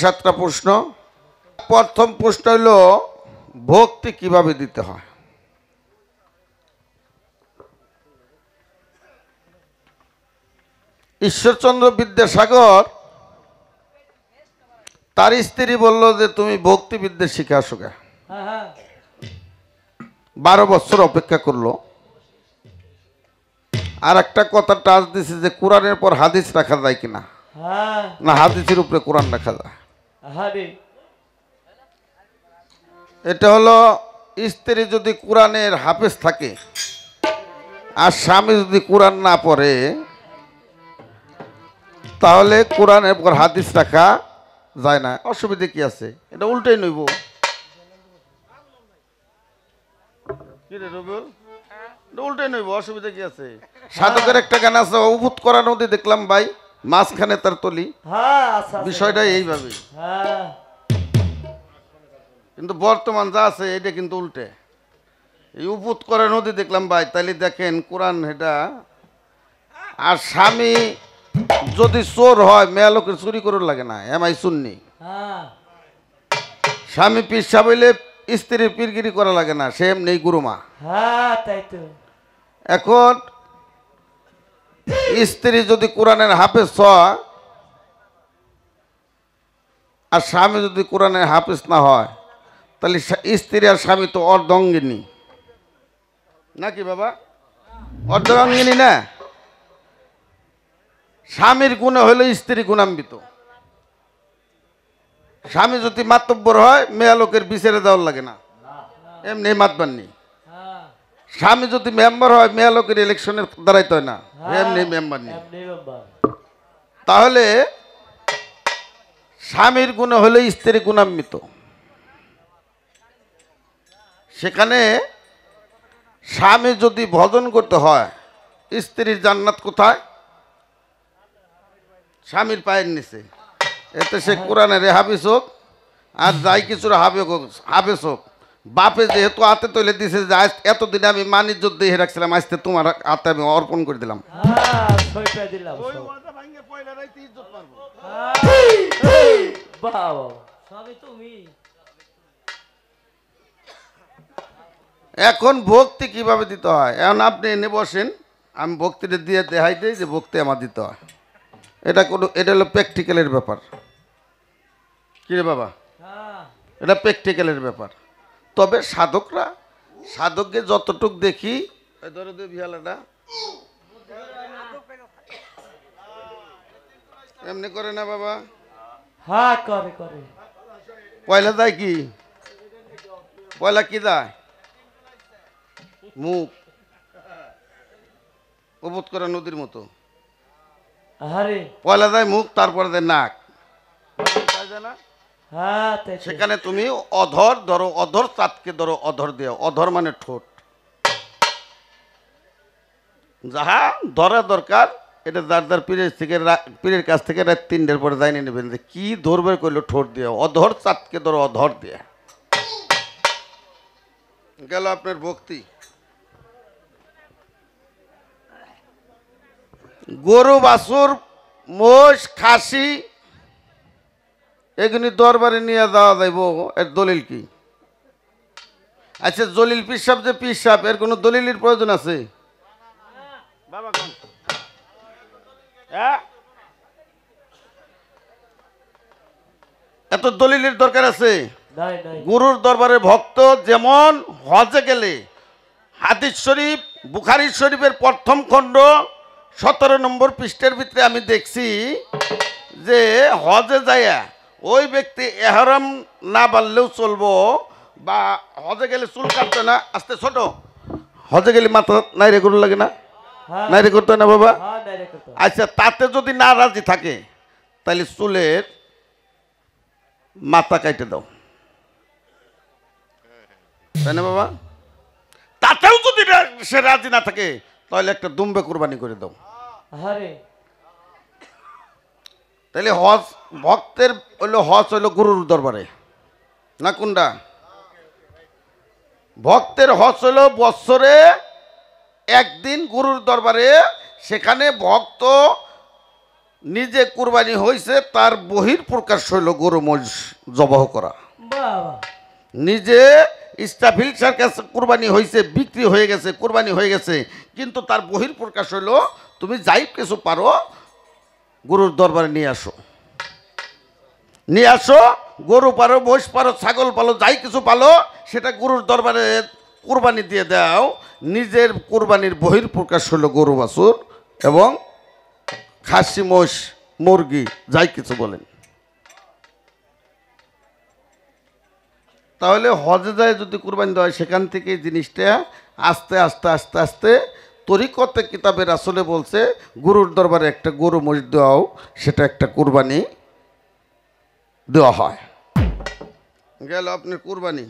7টা প্রশ্ন। প্রথম প্রশ্ন হলো ভক্তি কিভাবে দিতে হয়। ঈশ্বরচন্দ্র বিদ্যাসাগর তার স্ত্রী বলল যে তুমি ভক্তিবিদ্যা শিখে আসো গে। 12 বছর অপেক্ষা করলো। আর একটা কথা টাচ দিছে যে কোরআনের পর হাদিস রাখা যায় কিনা, না হাদিসের উপরে কোরআন রাখা যায়। এটা হলো স্ত্রী যদি কোরআনের হাফেজ থাকে আর স্বামী যদি কোরআন না পড়ে তাহলে কোরআনের পর হাদিস রাখা যায় না। অসুবিধা কি আছে? এটা উল্টাই নইব। কি রে রবিউল, এটা উল্টাই নইব, অসুবিধা কি আছে? সাধকের একটা গান আছে, উভুত করা নদী দেখলাম ভাই মাঝখানে তার তলি। বিষয়টা এইভাবে, কিন্তু বর্তমান যা আছে এটা কিন্তু উল্টে। এই উপুত করে নদী দেখলাম ভাই, তাইলে দেখেন কোরআন এটা। আর স্বামী যদি চোর হয় মেয়া লোকের চুরি করে লাগে না, এমাই শুননি। স্বামী পিসা বইলে স্ত্রীর পিরগিরি করা লাগে না, সে এমনি গুরুমা। এখন স্ত্রী যদি কোরআনের হাফেজ হয় আর স্বামী যদি কোরআনের হাফেজ না হয় তাহলে স্ত্রী আর স্বামী তো অর্ধাঙ্গিনী নাকি বাবা? অর্ধাঙ্গিনী না। স্বামীর গুণে হইলে স্ত্রী গুণান্বিত। স্বামী যদি মাতব্বর হয় মেয়া লোকের বিচারে দেওয়ার লাগে না, এমনি মাতবার নেই। স্বামী যদি মেম্বার হয় মেয়া লোকের ইলেকশনের দাঁড়াইতে হয় না, এমনি মেম্বার নেই। তাহলে স্বামীর গুণে হলে স্ত্রী গুণান্বিত। সেখানে স্বামী যদি ভজন করতে হয়, স্ত্রীর জান্নাত কোথায়? স্বামীর পায়ের নিচে। এতে সে কোরআনের হাফেজ হোক আর যাই কিছুর হাফেজ হোক, বাপে যেহেতু হাতে তৈলে দিছে যে আজ এতদিনে আমি মানিজ্য দিয়ে রাখছিলাম, আজকে তোমার হাতে আমি অর্পণ করে দিলাম। এখন ভক্তি কিভাবে দিতে হয়, এখন আপনি এনে বসেন, আমি ভক্তিটা দিয়ে দেখাই দিই যে ভক্তি আমার দিতে হয়। এটা হলো প্র্যাকটিক্যালের ব্যাপার। কি রে বাবা, এটা প্র্যাকটিক্যালের ব্যাপার। তবে সাধককে যতটুক দেখি, ধরো বিহালাটা এমনি করে না বাবা। হ্যাঁ করে। পয়লা যায় কি, পয়লা কি যায়? মুখ উপুত করা নদীর মতো। পয়লা যায় মুখ, তারপরে যায় নাক। সেখানে তুমি অধর ধরো, অধর চাঁদকে ধরো, অধর দেও। অধর মানে ঠোঁট। যাহা ধরা দরকার এটা যার পীরের কাছ থেকে রাত 3টার পরে জানিয়ে নেবেন যে কি ধরবে করলো। ঠোঁট দিয়ে অধর চাঁদকে ধরো, অধর দিয়ে গেল আপনার ভক্তি। গরু বাছুর মোষ খাসি এগুলি দরবারে নিয়ে যাওয়া যাইব, এর দলিল কি? আচ্ছা জলিল পিসাব যে পিসাব, এর কোনো দলিলের প্রয়োজন আছে? এত দলিলের দরকার আছে? গুরুর দরবারে ভক্ত যেমন হজে গেলে হাদিস শরীফ বুখারী শরীফের প্রথম খণ্ড 17 নম্বর পৃষ্ঠার ভিতরে আমি দেখছি যে হজে যাইয়া ওই ব্যক্তি এহরাম না বানলেও চলবো, বা হজে গেলে চুল কাটতে না। আস্তে ছোট, হজে গেলে মাথা নাইরে করু লাগে না, নাইরে করতে না বাবা? আচ্ছা তাতে যদি না রাজি থাকে তাহলে চুলের মাথা কাটে দাও, তাই না বাবা? তাতেও যদি সে রাজি না থাকে তাহলে একটা দুম্বে কুরবানি করে দাও। তাহলে হজ ভক্তের হইলো, হজ হইলো গুরুর দরবারে না কোনটা? ভক্তের হজ হইলো বছরে একদিন গুরুর দরবারে। সেখানে ভক্ত নিজে কুরবানি হয়েছে তার বহির প্রকাশ হইল গরু মহিষ জবাহ করা। নিজে স্টাফিলসার কাছে কুরবানি হয়েছে, বিক্রি হয়ে গেছে, কুরবানি হয়ে গেছে, কিন্তু তার বহির প্রকাশ হইল তুমি যাই কিছু পারো গরুর দরবারে নিয়ে আসো, নিয়ে আসো, গরু পারো, মহিষ পারো, ছাগল পালো, যাই কিছু পালো সেটা গরুর দরবারে কুরবানি দিয়ে দাও। নিজের কুরবানির বহির প্রকাশ হলো গরু বাছুর এবং খাসি মোষ মুরগি যাই কিছু বলেন। তাহলে হজে যায় যদি কুরবানি দেওয়া হয় সেখান থেকে জিনিসটা আস্তে আস্তে আস্তে আস্তে তরিকতে কিতাবের আসলে বলছে গরুর দরবারে একটা গরু মোষ দেওয়াও সেটা একটা কুরবানি দেওয়া হয়। গেল আপনার কুরবানি।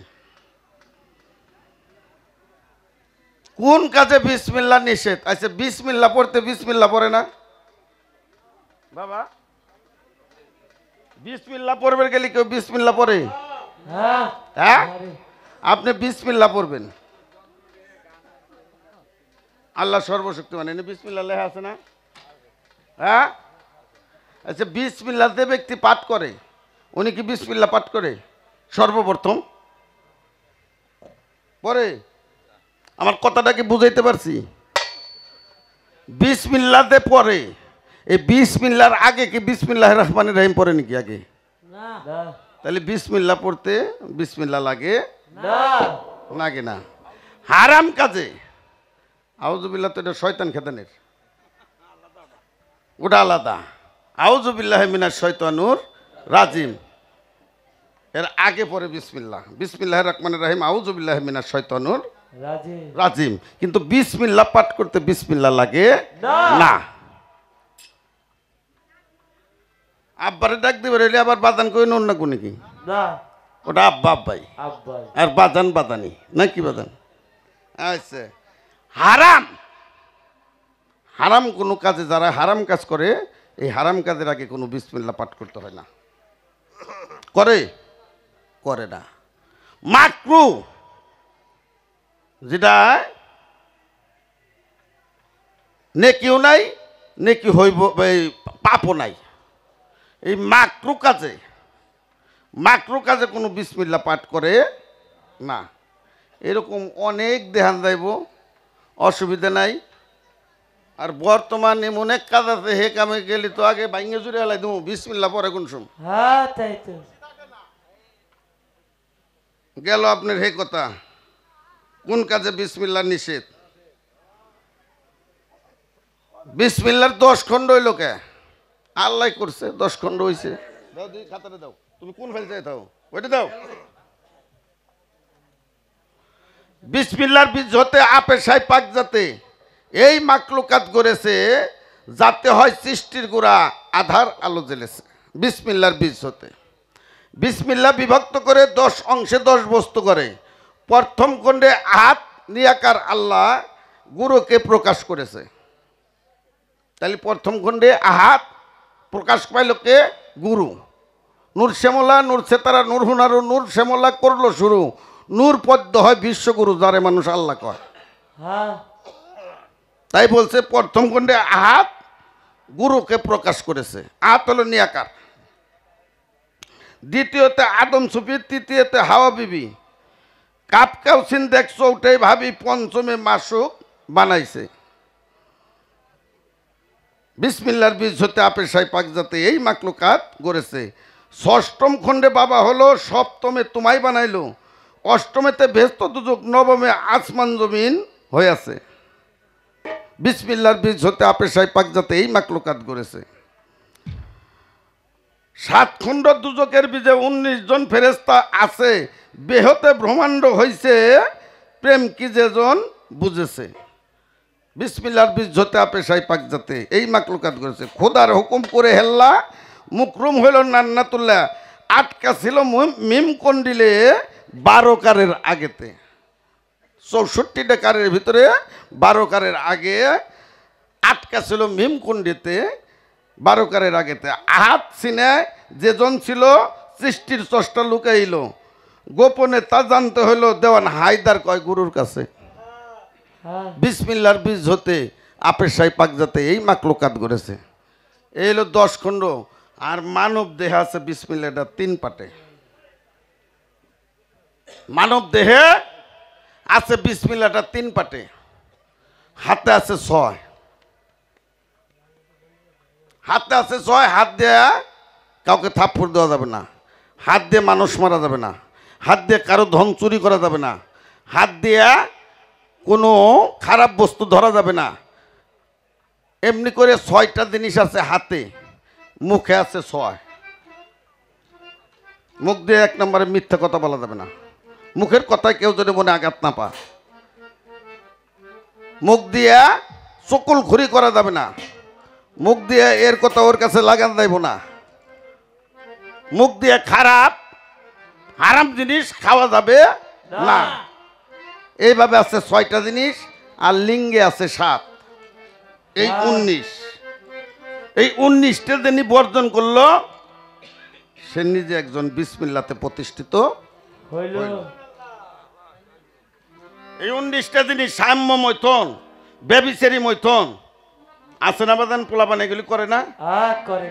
কোন কাজে বিসমিল্লাহ নিষেধ? আচ্ছা, বিসমিল্লাহ পড়তে বিসমিল্লাহ পড়ে না বাবা? বিসমিল্লাহ পড়বে গেলে কেউ বিসমিল্লাহ পড়ে? হ্যাঁ, আপনি বিসমিল্লাহ পড়বেন। আল্লাহ সর্বশক্তিমান, এনে বিসমিল্লাহ লেখা আছে না? হ্যাঁ, আচ্ছা, বিসমিল্লাহ যে ব্যক্তি পাঠ করে উনি কি বিসমিল্লাহ পাঠ করে সর্বপ্রথম পরে? আমার কথাটা কি বুঝাইতে পারছি? বিসমিল্লাতে পরে, এই বিসমিল্লার আগে কি বিসমিল্লাহ রহমানির রহিম পড়ে নাকি আগে? তাহলে বিসমিল্লাহ পড়তে বিসমিল্লাহ লাগে লাগে না। হারাম কাজে আউযুবিল্লাহ, তো এটা শয়তান খেতানের, ওটা আলাদা। আউযুবিল্লাহি মিনাশ শয়তানুর রাজিম, এর আগে পরে বিসমিল্লাহ, বিসমিল্লাহির রহমানির রহিম, আউযুবিল্লাহি মিনাশ শয়তানুর রাজিম। কিন্তু বিসমিল্লাহ পাঠ করতে বিসমিল্লাহ লাগে না। আব্বারে ডাক দিবে রইলে আবার বাদান কই নুন না কোন কি না, ওটা আব্বা আব্বাই, আর বাদান বাদানি নাকি বাদান। আচ্ছা, হারাম, হারাম কোনো কাজে যারা হারাম কাজ করে এই হারাম কাজের আগে কোনো বিসমিল্লাহ পাঠ করতে হয় না। করে করে না। মাকরু, যেটা নেকিও নাই, নেকি হইব, পাপও নাই, এই মাকরু কাজে, মাকরু কাজে কোনো বিসমিল্লাহ পাঠ করে না। এরকম অনেক দেখান যাইব, অসুবিধা নাই। আর বর্তমান এমন এক কাজ আছে, হে কামে গেলি তো আগে ভাঙ্গে জুড়ে হেলাই দেবো, বিসমিল্লাহ পরে কোন সময় গেল আপনার হে কথা। কোন কাজে বিসমিল্লাহ নিষেধ? বিসমিল্লাহর 10 খণ্ড হইল কে? আল্লাহ করছে, 10 খণ্ড হইছে। দাও দুই খাতাটা দাও, তুমি কোন ফেলতে দাও, ওইটা দাও। বিসমিল্লাহর বীজ হতে আপে সাই পাক যাতে এই মাকলুকাত গড়েছে, যাতে হয় সৃষ্টির গোড়া আধার আলো জ্বেলেছে। বিসমিল্লাহর বীজ হতে বিসমিল্লাহ বিভক্ত করে 10 অংশে 10 বস্তু করে। প্রথম খণ্ডে আহাত নিয়াকার আল্লাহ গুরুকে প্রকাশ করেছে। তাহলে প্রথম খণ্ডে আহাত প্রকাশ পাইল কে? গুরু। নূর শ্যামলা, নূর সেতারা, নূর হুনারু, নূর শ্যামলা করলো শুরু। নূর পদ্ম হয় বিশ্বগুরু, যারে মানুষ আল্লাহ কয়। তাই বলছে প্রথম খণ্ডে আহাত গুরুকে প্রকাশ করেছে। আহাত হলো নিয়াকার। দ্বিতীয়তে আদম সুফি, তৃতীয়তে হাওয়া বিবি, কাপ কাউসিন দেখছো ওটাই ভাবি, পঞ্চমে মাসুক বানাইছে। বিসমিল্লাহর বীজ হতে আপে সাই পাক যাতে এই মাকলুকাত গড়েছে। ষষ্ঠম খণ্ডে বাবা হলো, সপ্তমে তোমায় বানাইলো, অষ্টমেতে ভেস্ত দুজক, নবমে আসমান জমিন হয়েছে। বিসমিল্লাহর বীজ হতে আপে সাই পাক যাতে এই মাকলুকাত গড়েছে। 7 খণ্ড দুজকের বীজে 19 জন ফেরেশতা আছে, বেহতে ব্রহ্মাণ্ড হইছে, প্রেম কি যেজন বুঝেছে। বিসমিল্লাহর বীজ হতে আপে সাই পাক যাতে এই মাকলুকাত করেছে। খোদার হুকুম করে হেল্লা, মুকরুম হইল নান্নাতুল্লাহ, আটকা ছিল মিম কন্ডিলে 12 কারের আগেতে। 64টা কারের ভিতরে 12 কারের আগে আটকা ছিল মিম কন্ডিতে 12 কারের আগেতে। আহাত সিনে যেজন ছিল সৃষ্টির স্রষ্টা লুকাইল, গোপনে তা জানতে হইল দেওয়ান হায়দার কয় গুরুর কাছে। বিসমিল্লাহর বীজ হতে আপে সাই পাক যাতে এই মাকলুকাত গড়েছে। এই হলো 10 খণ্ড। আর মানব দেহে আছে বিসমিল্লাহটা 3 পাটে। মানব দেহে আছে বিসমিল্লাহটা 3 পাটে। হাতে আছে 6। হাতে আছে 6। হাত দিয়ে কাউকে থাপ্পড় দেওয়া যাবে না, হাত দিয়ে মানুষ মারা যাবে না, হাত দিয়ে কারো ধন চুরি করা যাবে না, হাত দিয়ে কোনো খারাপ বস্তু ধরা যাবে না। এমনি করে 6টা জিনিস আছে হাতে। মুখে আছে 6। মুখ দিয়ে 1 নম্বরে মিথ্যা কথা বলা যাবে না। মুখের কথায় কেউ যদি মনে আঘাত না পায়। মুখ দিয়ে চকুলখুরি করা যাবে না। মুখ দিয়ে এর কথা ওর কাছে লাগান যাইব না। মুখ দিয়ে খারাপ হারাম জিনিস খাওয়া যাবে না। এইভাবে আছে 6টা জিনিস। আর লিঙ্গে আছে 7। এই 19। এই 19টা যিনি বর্জন করলো সে নিজে একজন বিসমিল্লাতে প্রতিষ্ঠিত হইল। এই 19টা জিনিস সাম্য মৈথন, ব্যভিচারী মৈথন আছে না বাদান? পোলাপান এগুলি করে না? করে।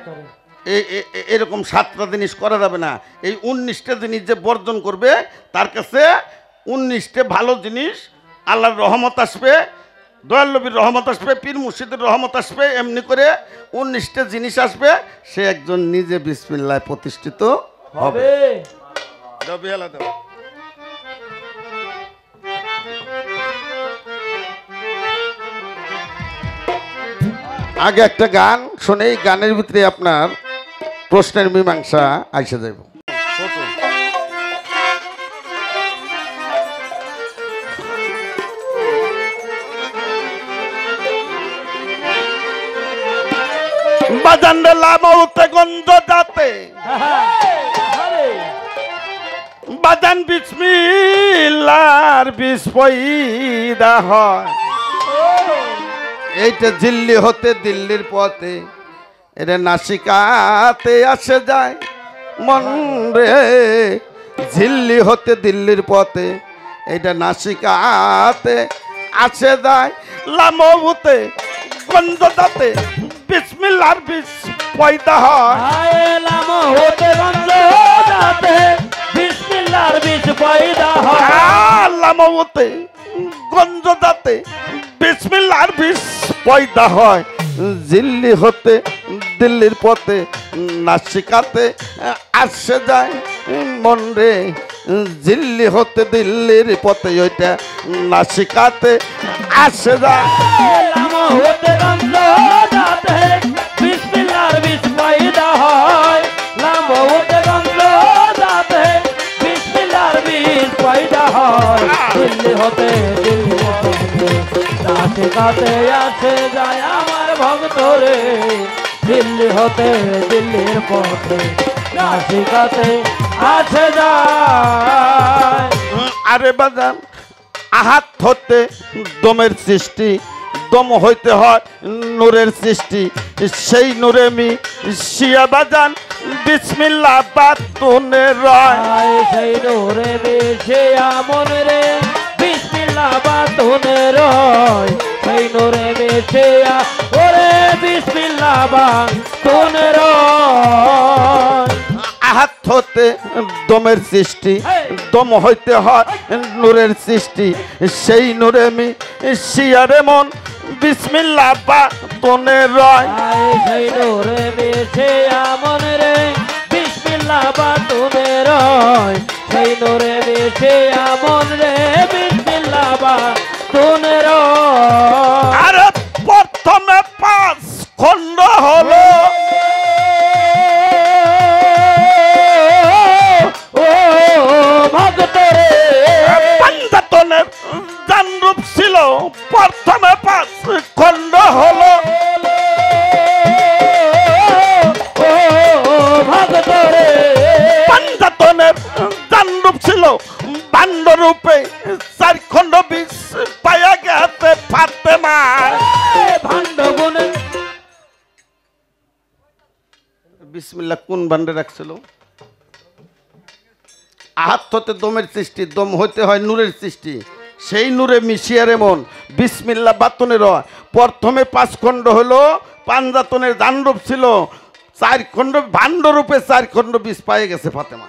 এরকম 7টা জিনিস করা যাবে না। এই 19টা জিনিস যে বর্জন করবে তার কাছে 19টা ভালো জিনিস, আল্লাহর রহমত আসবে, দয়াল নবীর রহমত আসবে, পীর মুর্শিদের রহমত আসবে। এমনি করে 19টা জিনিস আসবে। সে একজন নিজে বিসমিল্লাহ প্রতিষ্ঠিত হবে। আগে একটা গান শুনে এই গানের ভিতরে আপনার প্রশ্নের মীমাংসা আইসা যাইব। বাজানরে লামৌতে গন্ধ যাতে বাজান বিসমিল্লাহর বিষ পয়দা হয়। এইটা দিল্লি হতে দিল্লির পথে, এটা নাসিকাতে আসে যায় মন রে। দিল্লি হতে দিল্লির পথে, এটা নাসিকাতে আসে যায় লামৌতে গন্ধ যাতে বিসমিল্লাহর বিষ পয়দা হয়। লামৌতে গন্ধ যাতে বিসমিল্লাহর বিষ পয়দা হয়। লামৌতে গন্ধ যাতে বিসমিল্লাহর বিষ পয়দা হয়। দিল্লি হতে দিল্লির পথে নাসিকাতে আসে যায় মন রে। দিল্লি হতে দিল্লির পথে ওইটা নাসিকাতে আসে যায়। লামৌতে গন্ধ যাতে বিসমিল্লাহর বিষ পয়দা হয়। লামৌতে গন্ধ যাতে বিসমিল্লাহর বিষ পয়দা হয়। দিল্লি হতে দিল্লির পথে নাসিকাতে আসে যায় আমার ভক্ত রে। দিল্লি হতে দিল্লির পথে নাসিকাতে আসে যায়। আরে বাজান আহাত হতে দমের সৃষ্টি, দম হইতে হয় নূরের সৃষ্টি। সেই নূরে মি শিয়া বাজান বিসমিল্লাহ বাতুনে রয়। সেই নূরে মি শিয়া মন রে বিসমিল্লাহ বাতুনে রয়। সেই নূরে মি শিয়া ওরে বিসমিল্লাহ বাতুনে রয়। আহাত হতে দমের সৃষ্টি, দম হইতে হয় নূরের সৃষ্টি। সেই নূরে মি শিয়ারে মন বিসমিল্লাহ বাতুনে রয়। সেই নূরে মি শিয়া মন রে বিসমিল্লাহ বাতুনে রয়। সেই নূরে মি শিয়া মন রে বিসমিল্লাহ বাতুনে রয়। আরে প্রথমে 5 খণ্ড হলো পাঞ্জাতনের জানরূপ ছিল। প্রথমে 5 খণ্ড হলো পাঞ্জাতনের জানরূপ ছিল বান্ডরূপে। 4 খণ্ড বিষ পায়া গেছে ফাতেমা। বিসমিল্লাহ কোন বান্ডে রাখছিল? আহাত হতে দমের সৃষ্টি, দম হইতে হয় নূরের সৃষ্টি। সেই নূরে মিশিয়ার এমন বিসমিল্লাহ বাতুনে রয়। প্রথমে 5 খণ্ড হলো পাঞ্জাতনের দানরূপ ছিল, 4 খণ্ড ভাণ্ড রূপে 4 খণ্ড বীজ পায়ে গেছে ফাতেমা।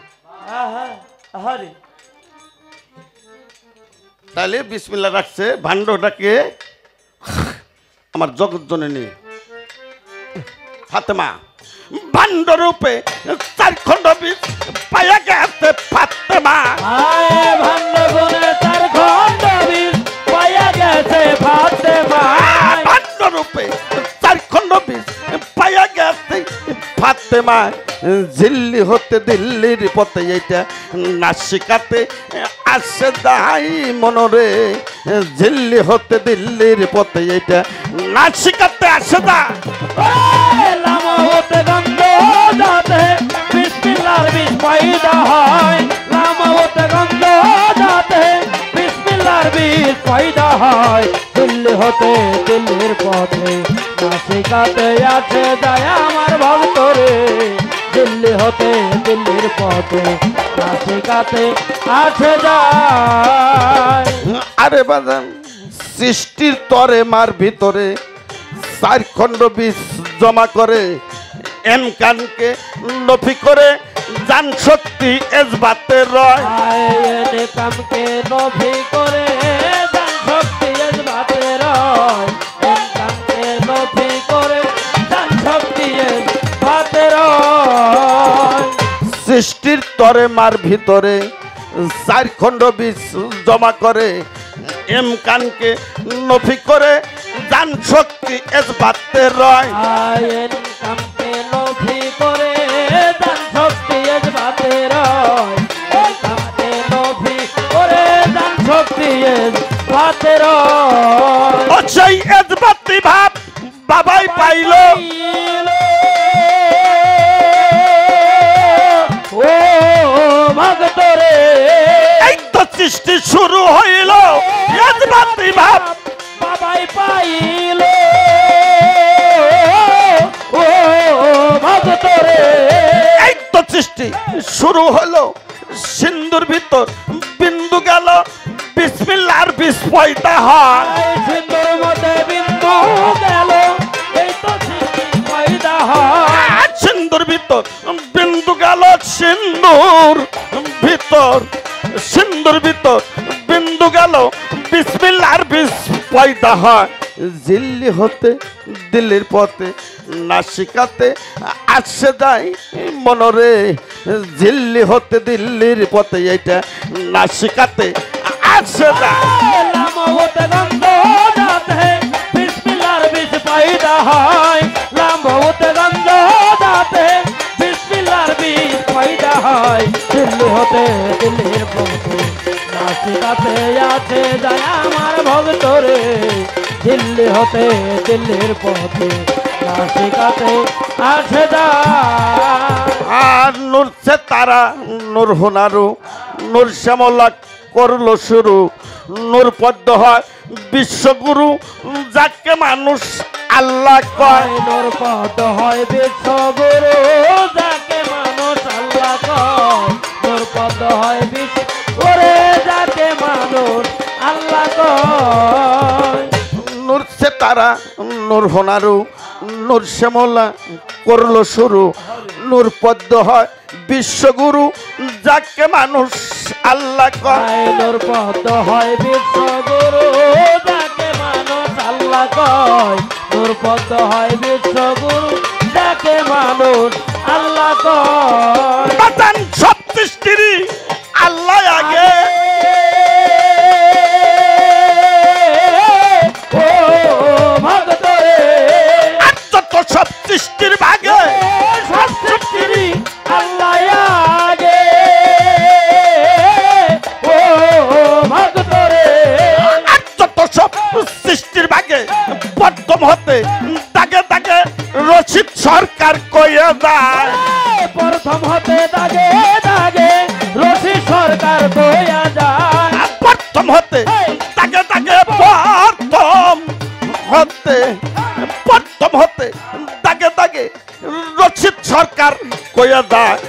তাহলে বিসমিল্লাহ রাখছে, ভাণ্ডটাকে আমার জগৎ জননী ফাতেমা ভাণ্ড রূপে 4 খণ্ড বীজ পায়ে গেছে ফাতেমা। ভাণ্ড গুণে 4 খণ্ড বীজ পায়ে গেছে ফাতেমা। ভাণ্ড রূপে 4 খণ্ড বীজ পায়ে গেছে ফাতেমা। ঝিল্লি হতে দিল্লির পথে এইটা নাসিকাতে আসে দাই মনরে। ঝিল্লি হতে দিল্লির পথে এইটা নাসিকাতে আসে দা। লামা হতে গন্ধ যাতে বিসমিল্লাহর বীজ পয়দা হয়। লামা হতে গন্ধ যাতে বিসমিল্লাহর বীজ পয়দা হয়। দিল্লি হতে দিল্লির পথে নাসিকাতে আছে যায় আমার ভক্তরে। দিল্লি হতে দিল্লির পথে নাসিকাতে আছে যায়। আরে বাজান সৃষ্টির তরে মার ভিতরে 4 খণ্ড বীজ জমা করে এমকানকে নফি করে জান শক্তি এজবাতে রয়। কামকে নফি করে জান শক্তি এজবাতে রয়। এমকানকে নফি করে জান শক্তি এজবাতে রয়। সৃষ্টির তরে মার ভিতরে 4 খণ্ড বীজ জমা করে এমকানকে নফি করে জান শক্তি এজবাতে রয়। কামকে নফি করে জান শক্তি এজবাতে রয়। কামকে নফি করে জান শক্তি এজবাতে রয়। ও সেই এজবাতি ভাব বাবাই পাইল। ও ভক্তরে এই তো সৃষ্টি শুরু হইল এজবাতি ভাব বাবাই পাইল। ও ভক্তরে এই তো সৃষ্টি শুরু হলো সিন্ধুর ভিতর বিন্দু গেল বিসমিল্লাহর বীজ পয়দা হয়। সিন্ধুর মধ্যে বিন্দু গেল এই তো সৃষ্টি পয়দা হয়। সিন্ধুর ভিতর বিন্দু গেল সিন্ধুর ভিতর সিন্ধুর ভিতর বিন্দু গেল বিসমিল্লাহর বীজ পয়দা হয়। ঝিল্লি হতে দিল্লির পথে নাসিকাতে আসে যায় মনরে। ঝিল্লি হতে দিল্লির পথে এইটা নাসিকাতে আসে যায়। লামা হতে গন্ধ যাতে বিসমিল্লাহর বীজ পয়দা হয়। লামা হতে গন্ধ যাতে বিসমিল্লাহর বীজ পয়দা হয়। দিল্লি হতে দিল্লির পথে নাসিকাতে আছে যায় আমার ভক্তরে। দিল্লি হতে দিল্লির পথে নাসিকাতে আছে যায়। আর নূরছে তারা নূর হোনারু নূর শ্যামলা করলো শুরু। নূর পদ্ম হয় বিশ্বগুরু যাকে মানুষ আল্লাহ কয়। নূর পদ হয় বিশ্বগুরু যাকে মানুষ আল্লাহ কয়। নূর পদ হয় বিশ্বগুরু যাকে মানুষ আল্লাহ কয়। নূরছে তারা নূর হোনারু নূর শ্যামলা করলো শুরু। নূর পদ্ম হয় বিশ্বগুরু যাকে মানুষ আল্লাহ কয়। নূর পদ হয় বিশ্বগুরু যাকে মানুষ আল্লাহ কয়। নূর পদ হয় বিশ্বগুরু যাকে মানুষ আল্লাহ কয়। বাতান সব সৃষ্টিরই আল্লাহ আগে। ও ভক্তরে যত সব সৃষ্টির ভাগে সব সৃষ্টিরই আল্লাহ আগে। ও ভক্তরে যত সব সৃষ্টির ভাগে প্রথম হতে দাগে দাগে রশিদ সরকার কইয়া যায়। প্রথম হতে দাগে দাগে রশিদ সরকার কইয়া যায়। প্রথম হতে দাগে দাগে প্রথম হতে দাগে দাগে রশিদ সরকার কইয়া যায়।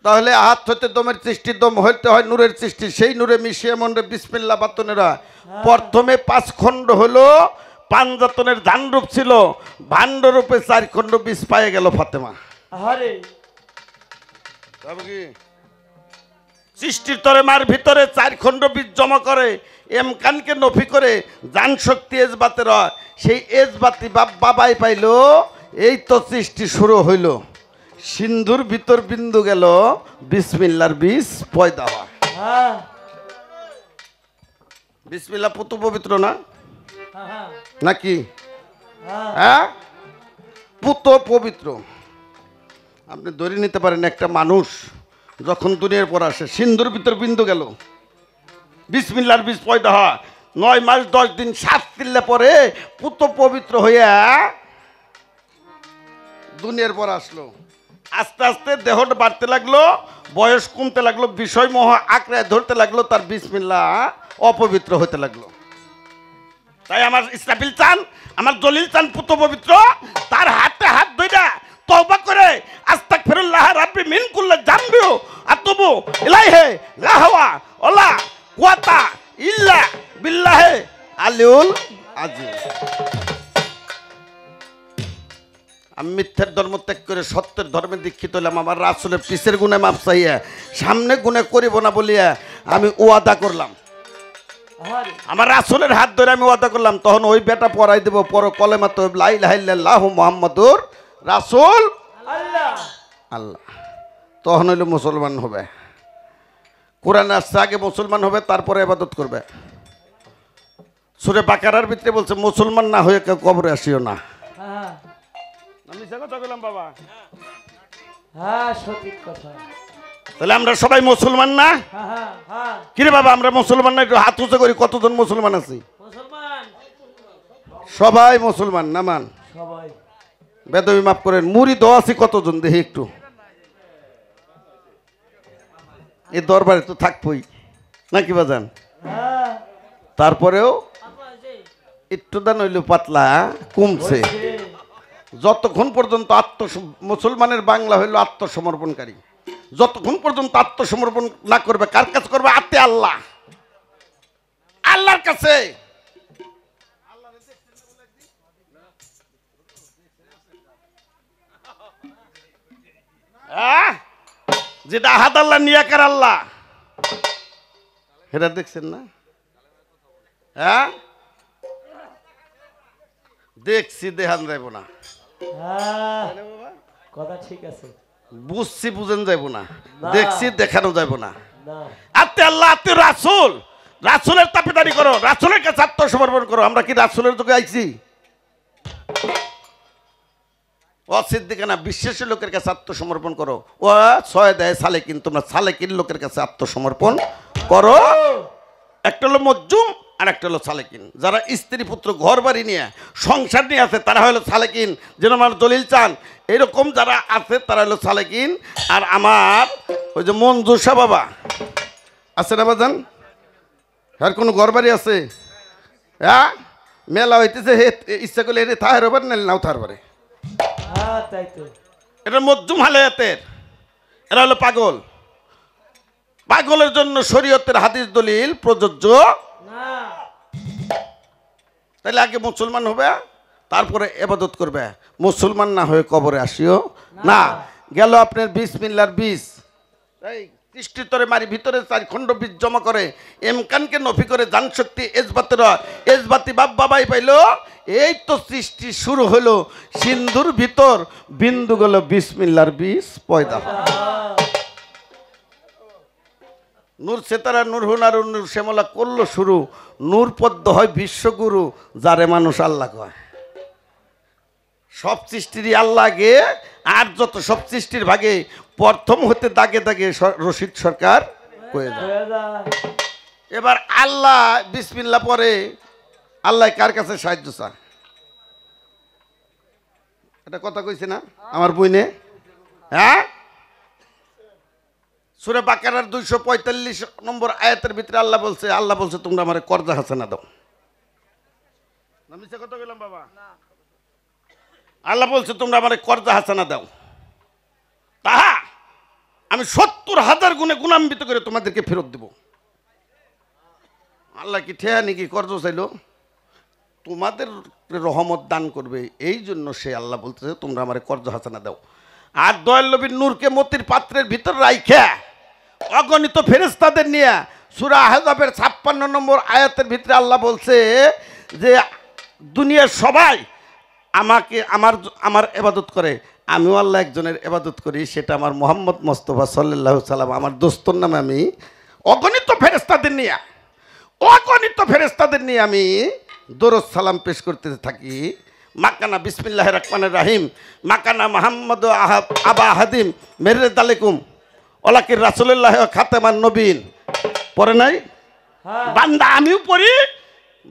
তাহলে হাত হতে দমের সৃষ্টি, দম হইতে হয় নূরের সৃষ্টি, সেই নূরে মিশিয়ে মনে বিসমিল্লাহ বাতনেরা। প্রথমে 5 খণ্ড হলো পাঞ্জাতনের ধানরূপ ছিল, ভাণ্ডরূপে 4 খণ্ড বীজ পায়ে গেল ফাতেমা। আরে তবে কি সৃষ্টির তরে মার ভিতরে 4 খণ্ড বীজ জমা করে, এমকানকে নফি করে জান শক্তি এজবাতের হয়, সেই এজবাতি বাবাই পাইল। এই তো সৃষ্টি শুরু হইল, সিন্ধুর ভিতর বিন্দু গেল, বিসমিল্লার বীজ পয়দা হয়। হ্যাঁ বিসমিল্লাহ পুত পবিত্র না হ্যাঁ নাকি? হ্যাঁ হ্যাঁ পুত পবিত্র। আপনি ধরে নিতে পারেন একটা মানুষ যখন দুনিয়ার পর আসে, সিন্ধুর ভিতর বিন্দু গেল, বিসমিল্লার বীজ পয়দা হয়, 9 মাস 10 দিন 7 চিল্লা পরে পুত পবিত্র হইয়া দুনিয়ার পর আসলো। আস্তে আস্তে দেহটা বাড়তে লাগলো, বয়স কমতে লাগলো, বিষয় মোহ আঁকড়ায় ধরতে লাগলো, তার বিসমিল্লাহ অপবিত্র হতে লাগলো। তাই আমার ইসরাফিল চান, আমার জলিল চান পুত পবিত্র, তার হাতে হাত ধইরা তওবা করে আস্তাগফিরুল্লাহ রাব্বি মিন কুল্লি জামবি আতুবু ইলাইহি লা হাওয়া ওয়ালা কুওয়াতা ইল্লা বিল্লাহি আলিউল আজিম। আমি মিথ্যার ধর্ম ত্যাগ করে সত্যের ধর্মে দীক্ষিত হলাম। আমার রাসূলের পিছের গুণে মাপ চাইয়া সামনে গুণে করিব না বলিয়া আমি ওয়াদা করলাম। আরে আমার রাসূলের হাত ধরে আমি ওয়াদা করলাম, তখন ওই বেটা পড়াই দেব পর কলেমা তো লা ইলাহা ইল্লাল্লাহু মুহাম্মাদুর রাসূল আল্লাহ আল্লাহ। তখন হইল মুসলমান হবে। কোরআন আসছে আগে মুসলমান হবে, তারপরে ইবাদত করবে। সূরা বাকারার ভিতরে বলছে মুসলমান না হয়ে কেউ কবরে আসিও না। হ্যাঁ আমি সে কথা বললাম বাবা। হ্যাঁ সঠিক কথা। তাহলে আমরা সবাই মুসলমান না? হ্যাঁ হ্যাঁ হ্যাঁ কিরে বাবা আমরা মুসলমান না? একটু হাত উঁচু করি, কতজন মুসলমান আছি? মুসলমান সবাই মুসলমান না? মান সবাই বেদবি মাফ করেন, মুরিদ আছি কতজন দেখি একটু। এই দরবারে তো থাকবই নাকি বাজান? হ্যাঁ তারপরেও একটু দান হইল পাতলা কমছে। যতক্ষণ পর্যন্ত মুসলমানের বাংলা হইল আত্মসমর্পণকারী, যতক্ষণ পর্যন্ত আত্মসমর্পণ না করবে, কার কাছে করবে? আতে আল্লাহ, আল্লাহর কাছে। যেটা আহাদ আল্লাহ নিয়াকার আল্লাহ, এটা দেখছেন না? হ্যাঁ দেখছি, দেখান যাইব না, হ্যাঁ কথা ঠিক আছে। বুঝছি বুঝেন যাইব না, দেখছি দেখানো যাইব না। না আতে আল্লাহ আতে রাসূল, রাসূলের তাবেদারি করো, রাসূলের কাছে আত্মসমর্পণ করো। আমরা কি রাসূলের যুগে আইছি? অসিদ্দিকানা বিশ্বাসী লোকের কাছে আত্মসমর্পণ করো। ও ছয় দেয় সালেকিন, তোমরা সালেকিন লোকের কাছে আত্মসমর্পণ করো। একটা হলো মজ্জুম আর একটা হলো সালেকিন। যারা স্ত্রী পুত্র ঘর বাড়ি নিয়ে সংসার নিয়ে আছে তারা হলো সালেকিন, যেন আমার দলিল চান এরকম যারা আছে তারা হলো সালেকিন। আর আমার ওই যে মঞ্জুসা বাবা আছে না বাজান, আর কোনো ঘর বাড়ি আছে? হ্যাঁ মেলা হইতেছে, হে ইচ্ছা করলে এটা থাহের ওবার নাইলে নাও থার পারে। হ্যাঁ তাই তো। এটা মজ্জুম হালায়াতের, এরা হলো পাগল। পাগলের জন্য শরীয়তের হাদিস দলিল প্রযোজ্য না তাইলে আগে মুসলমান হবে, তারপরে ইবাদত করবে। মুসলমান না হয়ে কবরে আসিও না। গেল আপনার বিসমিল্লাহর বীজ, এই সৃষ্টির তরে মারি ভিতরে 4 খণ্ড বীজ জমা করে, এমকানকে নফি করে জান শক্তি এজবাতের এজবাতি বাবাই পাইল। এই তো সৃষ্টি শুরু হলো, সিন্ধুর ভিতর বিন্দু গেল, বিসমিল্লাহর বীজ পয়দা হয়। নূর সেতারা নূর হুনার নূর শ্যামলা করলো শুরু, নূর পদ্ম হয় বিশ্বগুরু, যারে মানুষ আল্লাহ কয়। সব সৃষ্টিরই আল্লাহ আগে, আর যত সব সৃষ্টির ভাগে প্রথম হতে দাগে দাগে রশিদ সরকার কয়ে যায়। হয়ে যায়। এবার আল্লাহ বিসমিল্লাহ পরে আল্লাহ কার কাছে সাহায্য চায়? এটা কথা কইছে না আমার বইনে? হ্যাঁ সূরা বাকারার 245 নম্বর আয়াতের ভিতরে আল্লাহ বলছে তোমরা আমারে কর্জা হাসানা দাও। না মিছা কথা বললাম বাবা? আল্লাহ বলছে তোমরা আমারে কর্জা হাসানা দাও। তাহা আমি 70,000 গুণে গুণান্বিত করে তোমাদেরকে ফেরত দেব। আল্লাহ কি ঠেয়া নাকি কর্জ চাইলো? তোমাদের রহমত দান করবে, এই জন্য সে আল্লাহ বলতেছে তোমরা আমার কর্জ হাসানা দাও। আর দয়াল নবীর নূরকে মতির পাত্রের ভিতর রাইখা অগণিত ফেরেশতাদের নিয়ে সূরা আহজাবের 56 নম্বর আয়াতের ভিতরে আল্লাহ বলছে যে দুনিয়ার সবাই আমাকে আমার ইবাদত করে, আমিও আল্লাহ একজনের ইবাদত করি, সেটা আমার মুহাম্মদ মুস্তাফা সাল্লাল্লাহু আলাইহি সাল্লাম। আমার দোস্তর নামে আমি অগণিত ফেরেশতাদের নিয়ে আমি দরুদ সালাম পেশ করতে থাকি। মাকানা বিসমিল্লাহির রহমানির রহিম, মাকানা মুহাম্মদ আবা হাদিম মেরেদ আলাইকুম ওলাকির রাসূলুল্লাহ খাতামান নবীন। পড়ে নাই বান্দা? আমিও পড়ি,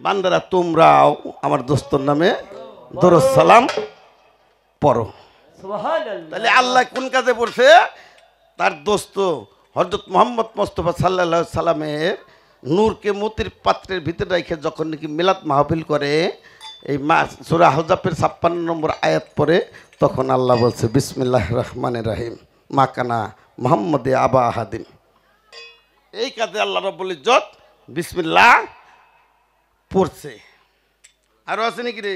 বান্দারা তোমরাও আমার দোস্তর নামে দরুদ সালাম পড়ো। তাহলে আল্লাহ কোন কাজে পড়ছে? তার দোস্ত হযরত মুহাম্মদ মুস্তাফা সাল্লাল্লাহু আলাইহি সাল্লামের নূরকে মতির পাত্রের ভিতরে রেখে যখন নাকি মিলাদ মাহফিল করে, এই সূরা আহজাবের 56 নম্বর আয়াত পড়ে, তখন আল্লাহ বলছে বিসমিল্লাহির রহমানির রহিম, মাকানা মুহাম্মদ আবা হাদিম। এই কাজে আল্লাহ রাব্বুল ইজ্জত বিসমিল্লাহ পড়ছে। আরো আছে নাকি রে?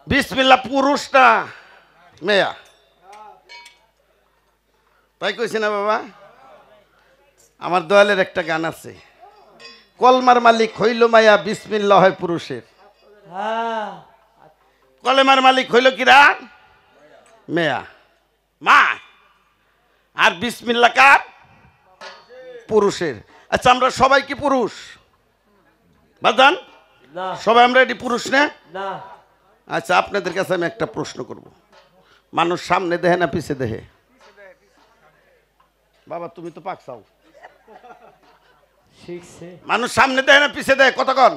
বিসমিল্লাহ পুরুষ না মেয়া? তাই কইছি না বাবা? আমার দয়ালের একটা গান আছে, কলমার মালিক হইল মায়া, বিসমিল্লাহ হয় পুরুষের। কলেমার মালিক হইল কিরা? মেয়া, মা। আর বিসমিল্লাহ কার? পুরুষের। আচ্ছা আমরা সবাই কি পুরুষ বাজান? সবাই আমরা এটি পুরুষ না? আচ্ছা আপনাদের কাছে আমি একটা প্রশ্ন করব, মানুষ সামনে দেহে না পিছে দেহে? বাবা তুমি তো পাকছাও। মানুষ সামনে দেহে না পিছে দেহে? কতক্ষণ?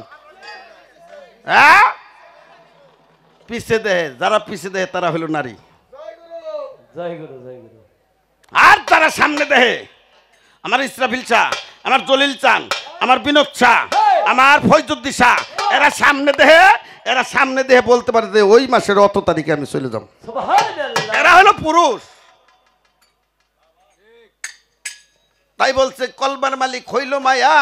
হ্যাঁ পিছে দেহে। যারা পিছে দেহে তারা হলো নারী, আর তারা সামনে দেহে আমার ইসরাফিল শাহ, আমার জলিল চান, আমার বিনোদ শাহ, আমার ফয়জুদ্দিন শাহ, এরা সামনে দেহে বলতে পারে যে ওই মাসের অত তারিখে আমি চলে যাব। এরা হলো পুরুষ। তাই বলছে কলবার মালিক হইল মায়া,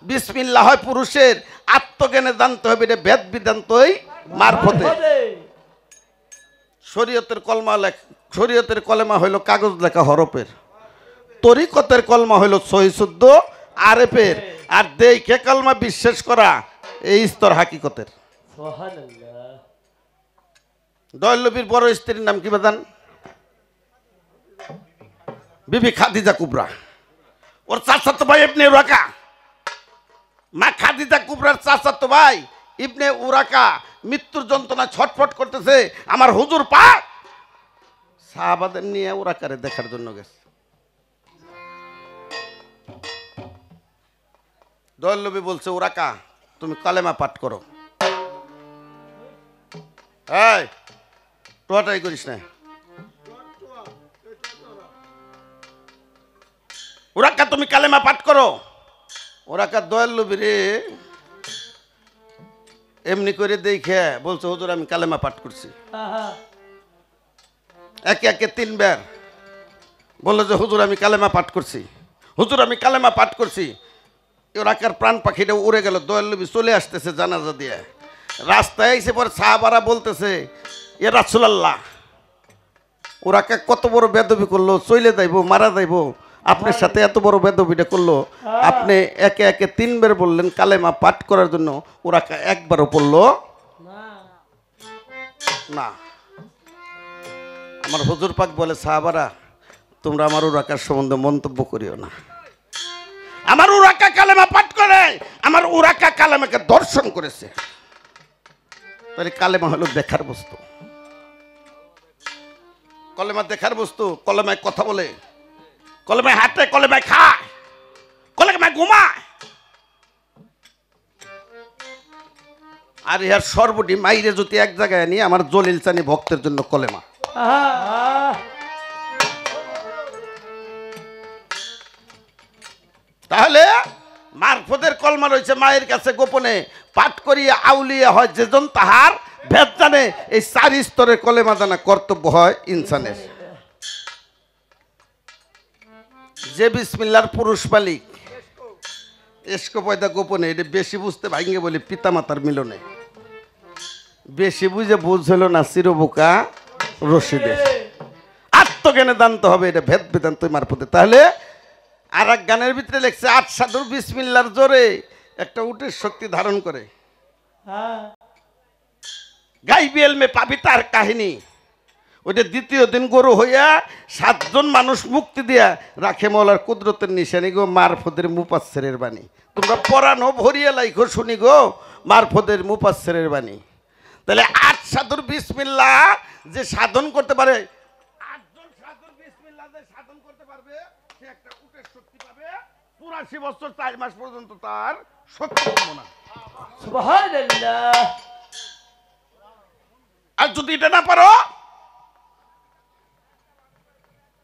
বিসমিল্লাহ হয় পুরুষের। আত্মজ্ঞানে জানতে হবে এটা বেদ বিধান্তই মারফতে। শরীয়তের কলেমা হইল কাগজ লেখা হরফের, তরিকতের কলমা হইল সহিশুদ্ধ আরেফের, আর দেখে কলমা বিশ্বাস করা এই স্তর হাকিকতের। দয়াল নবীর বড় স্ত্রীর নাম কি বাদান? বিবি খাদিজা কুবরা। ওর চাচাতো ভাই ইবনে উরাকা, মা খাদিজা কুবরার চাচাতো ভাই ইবনে উরাকা মৃত্যুর যন্ত্রণা ছটফট করতেছে। আমার হুজুর পাক সাহাবাদের নিয়ে উরাকারে দেখার জন্য গেছে। দয়াল নবী বলছে উরাকা তুমি কালেমা পাঠ করো। এই টোয়াটাই করিস না। উরাকা তুমি কালেমা পাঠ করো। উরাকা দয়াল নবী রে এমনি করে দেখে বলছে হুজুর আমি কালেমা পাঠ করছি। একে একে 3 বার বললো যে হুজুর আমি কালেমা পাঠ করছি, হুজুর আমি কালেমা পাঠ করছি। উরাকার প্রাণ পাখিটা উড়ে গেল। দয়াল নবী চলে আসতেছে জানাজা দিয়ে, রাস্তায় এসে পরে সাহাবারা বলতেছে এ রাসূলুল্লাহ উরাকা কত বড় বেদবি করলো, চলে যাইবো, মারা যাইবো, আপনার সাথে এত বড় বেদবিটা করলো, আপনি একে একে 3 বার বললেন কালেমা পাঠ করার জন্য, উরাকা একবারও পড়লো না। আমার হুজুর পাক বলে সাহাবারা তোমরা আমার উরাকার সম্বন্ধে মন্তব্য করিও না। আমার উরাকা কালেমা পাঠ করে, আমার উরাকা কালেমাকে দর্শন করেছে। তাহলে কালেমা হলো দেখার বস্তু। কলেমা দেখার বস্তু। কলেমায় কথা বলে, কলেমায় হাঁটে, কলেমায় খায়, কলেমায় ঘুমায়। আর ইহার সর্বটি মাইরে যদি এক জায়গায় নিয়ে আমার জলিল চানি ভক্তের জন্য কলেমা। তাহলে মারফতের কলমা রয়েছে মায়ের কাছে গোপনে পাঠ করিয়া আউলিয়া হয় যেজন তাহার ভেদ জানে। এই 4 স্তরের কলেমা জানা কর্তব্য হয় ইনসানের। যে বিসমিল্লার পুরুষ মালিক এসকো পয়দা গোপনে, এটা বেশি বুঝতে ভাঙ্গে বলি পিতামাতার মিলনে। বেশি বুঝে বুঝ হলো না চিরবোকা রশিদের। আত্মজ্ঞানে জানতে হবে, এটা ভেদ বেদান্ত মারফতে। তাহলে আর এক গানের ভিতরে লেখছে 8 সাধুর বিসমিল্লার জোরে একটা উটের শক্তি ধারণ করে। গাইবিএল মে পাবি তার কাহিনী। ওইটা দ্বিতীয় দিন গরু হইয়া 7 জন মানুষ মুক্তি দিয়া রাখে মৌলার কুদরতের নিশানি গো মারফতের মুপাসসিরের বাণী। তোমরা পরানো ভরিয়া লাইখো শুনি গো মারফতের মুপাসসিরের বাণী। তাহলে 8 সাধুর বিসমিল্লাহ যে সাধন করতে পারে, 8 জন সাধুর বিসমিল্লাহ যে সাধন করতে পারবে সে একটা উটের শক্তি পাবে। 84 বছর 4 মাস পর্যন্ত তার শক্তি কমবে না। সুবহানাল্লাহ। আর যদি এটা না পারো,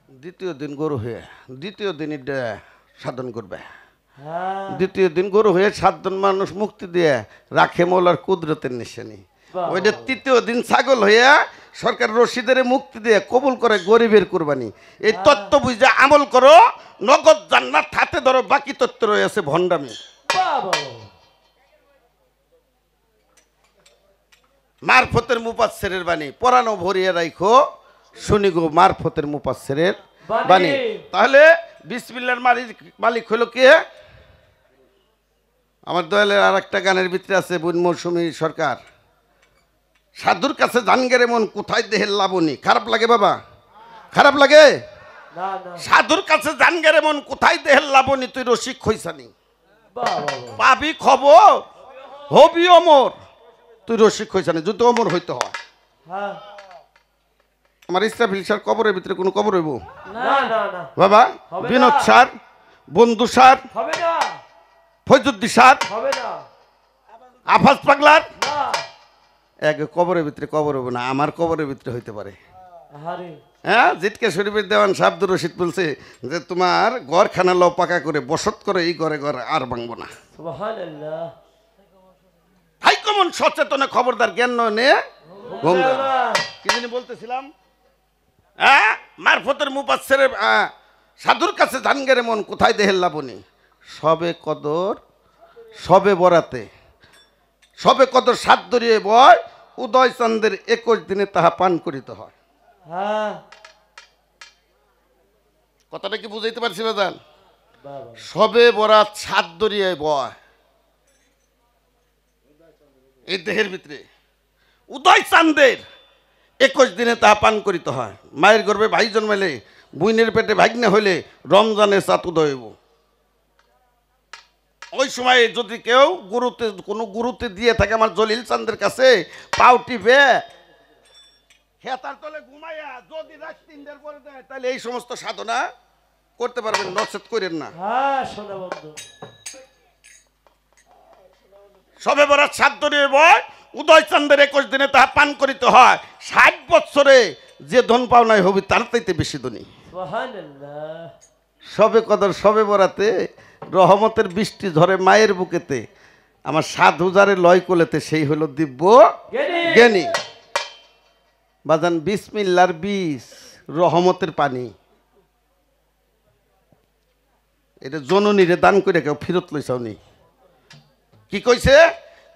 দ্বিতীয় দিন গরু হয়ে দ্বিতীয় দিন এটা সাধন করবে। দ্বিতীয় দিন গরু হয়ে 7 জন মানুষ মুক্তি দিয়ে রাখে মৌলার কুদরতের নিশানি। ওইটা তৃতীয় দিন ছাগল হইয়া সরকার রশিদের মুক্তি দিয়ে কবুল করে গরিবের কুরবানি। এই তত্ত্ব বুঝে আমল করো, নগদ জান্নাত হাতে ধরো, বাকি তত্ত্ব রয়েছে ভণ্ডামি। মারফতের মুপাসসিরের বাণী পরানো ভরিয়ে রাখো শুনি গো মারফতের মুপাসসিরের বাণী। তাহলে বিসমিল্লাহর মালিক হলো কে? আমার দয়ালের আর একটা গানের ভিতরে আছে বুন মৌসুমী সরকার, সাধুর কাছে জানগেরে মন কোথায় দেহের লাবণী। খারাপ লাগে বাবা? খারাপ লাগে? সাধুর কাছে জানগেরে মন কোথায় দেহের লাবণী, তুই রসিক হইছানি পাবি খবর হবি অমর। তুই রসিক হইছানি যদি অমর হইতে হয়। আমার ইসরাফিল স্যার কবরের ভিতরে কোনো কবর হইব বাবা? বিনোদ স্যার, বন্ধু স্যার, ফৈজুদ্দি স্যার, আফাজ পাগলার এক কবরের ভিতরে কবর হইব না। আমার কবরের ভিতরে হইতে পারে। হ্যাঁ, জিটকে শরীফের দেওয়ান আব্দুর রশিদ বলছে যে তোমার ঘরখানা ল পাকা করে বসত করে এই ঘরে ঘরে আর ভাঙবো না। হাইকমন সচেতনে খবরদার জ্ঞান নে কি জানি বলতেছিলাম। হ্যাঁ, মারফতের মুপাসসিরের সাধুর কাছে জানগেরে মন কোথায় দেহের লাবণী। সবে কদর সবে বরাতে সবে কদর সাত ধরিয়ে বয় উদয় চাঁদের 21 দিনে তাহা পান করিতে হয়। কথাটা কি বুঝাইতে পারছি বাজান? সবে বরাত সাত ধরিয়ে বয় এই দেহের ভিতরে উদয় চাঁদের 21 দিনে তাহা পান করিতে হয়। মায়ের গর্ভে ভাই জন্মাইলে বুইনের পেটে ভাগ্নে হইলে রমজানে চাঁদ উদয় হইব। ওই সময় যদি কেউ গুরুতে কোনো গুরুতে দিয়ে থাকে আমার জলিল চাঁদের কাছে পাও টিপে খেতার তলে ঘুমাইয়া যদি রাত 3টার পরে দেয় তাহলে এই সমস্ত সাধনা করতে পারবেন, নচেত করেন না। সবে বরাত সাত ধরিয়ে বয় উদয় চাঁদের 21 দিনে তাহা পান করিতে হয়। 60 বছরে যে ধন পাওনায় হবি তার চাইতে বেশি ধনী। সবে কদর সবে বরাতে রহমতের বৃষ্টি ঝরে মায়ের বুকেতে, আমার 7,000 লয় কোলেতে, সেই হলো দিব্য জ্ঞানী। বাজান বিসমিল্লার বীজ রহমতের পানি, এটা জননীরে দান করে কেউ ফিরত লইছাওনি। কি কইছে?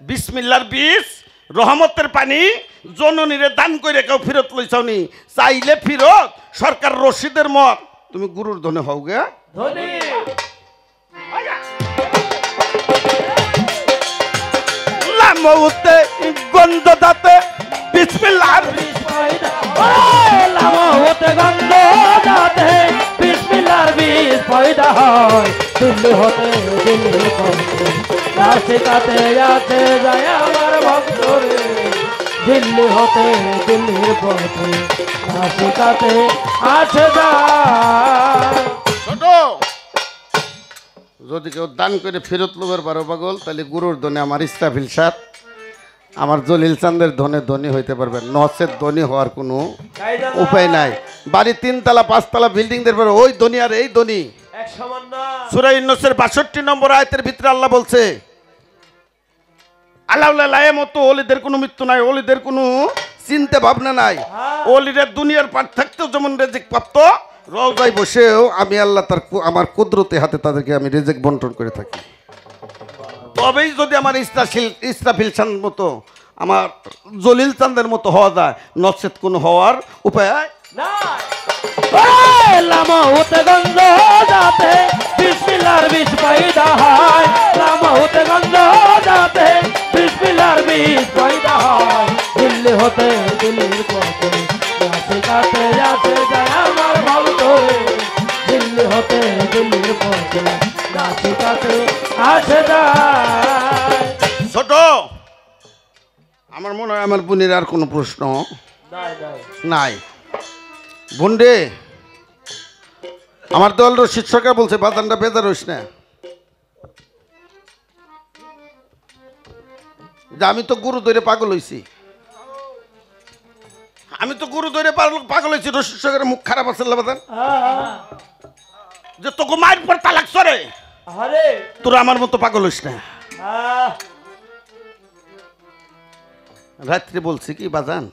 বিসমিল্লার বীজ রহমতের পানি জননীরে দান করে কেউ ফিরত লইছাওনি। চাইলে ফিরত সরকার রশিদের মত তুমি গুরুর ধনে হও গে ধনী। লামউতে গন্ধ দাতে বিসমিল্লাহর বীজ পয়দা হয়। লামউতে গন্ধ দাতে বিসমিল্লাহর বীজ পয়দা হয়। দিল্লি হতে দিল্লি পৌঁছে নাসিকাতে আছে যায় আমার ভক্তরে। দিল্লি হতে দিল্লির পথে নাসিকাতে আছে যায়। ছোট যদি কেউ দান করে ফেরত লোবের 12 পাগল, তাহলে গুরুর ধনে আমার ইসরাফিল সাহেব আমার জলিল চাঁদের ধনে ধনী হইতে পারবেন, নচেত ধনী হওয়ার কোনো উপায় নাই। বাড়ি 3 তলা 5 তলা বিল্ডিং দের পরে ওই ধনী আর এই ধনী এক সমান না। সূরা ইউনূসের 62 নম্বর আয়াতের ভিতরে আল্লাহ বলছে আল্লাহ লায়ামত, ওলিদের কোনো মৃত্যু নাই, ওলিদের কোনো চিন্তা ভাবনা নাই। ওলিদের দুনিয়ার পার থাকতেও যেমন রিজিক প্রাপ্ত, রওজায় বসেও আমি আল্লাহ আমার কুদরতে হাতে তাদেরকে আমি রিজিক বন্টন করে থাকি। তবেই যদি আমার ইসরাফিল চাঁদ মতো আমার জলিল চাঁদের মতো হওয়া যায়, নচেত কোনো হওয়ার উপায় লামাউতে গন্ধ যাতে বিসমিল্লাহর বিষ পয়দা হয়, লামাউতে গন্ধ যাতে বিসমিল্লাহর বিষ পয়দা হয়। দিল্লি হতে দিল্লির পথে নাসিকাতে যাতে যায় আমার ভক্ত, দিল্লি হতে দিল্লির পথে নাসিকাতে আসে যায়। ছোট, আমার মনে হয় আমার বোনের আর কোনো প্রশ্ন নাই। বন্ডে আমার দল রশিদ সরকার বলছে বাজানটা বেজার হইস না, যে আমি তো গুরু ধরে পাগল হইছি, আমি তো গুরু ধরে পাগল হইছি। রশিদ সরকারের মুখ খারাপ আছে বাজান, যে তোকে মায়ের পর তালাক সরে, তোরা আমার মতো পাগল হইস না। রাত্রে বলছি কি বাজান,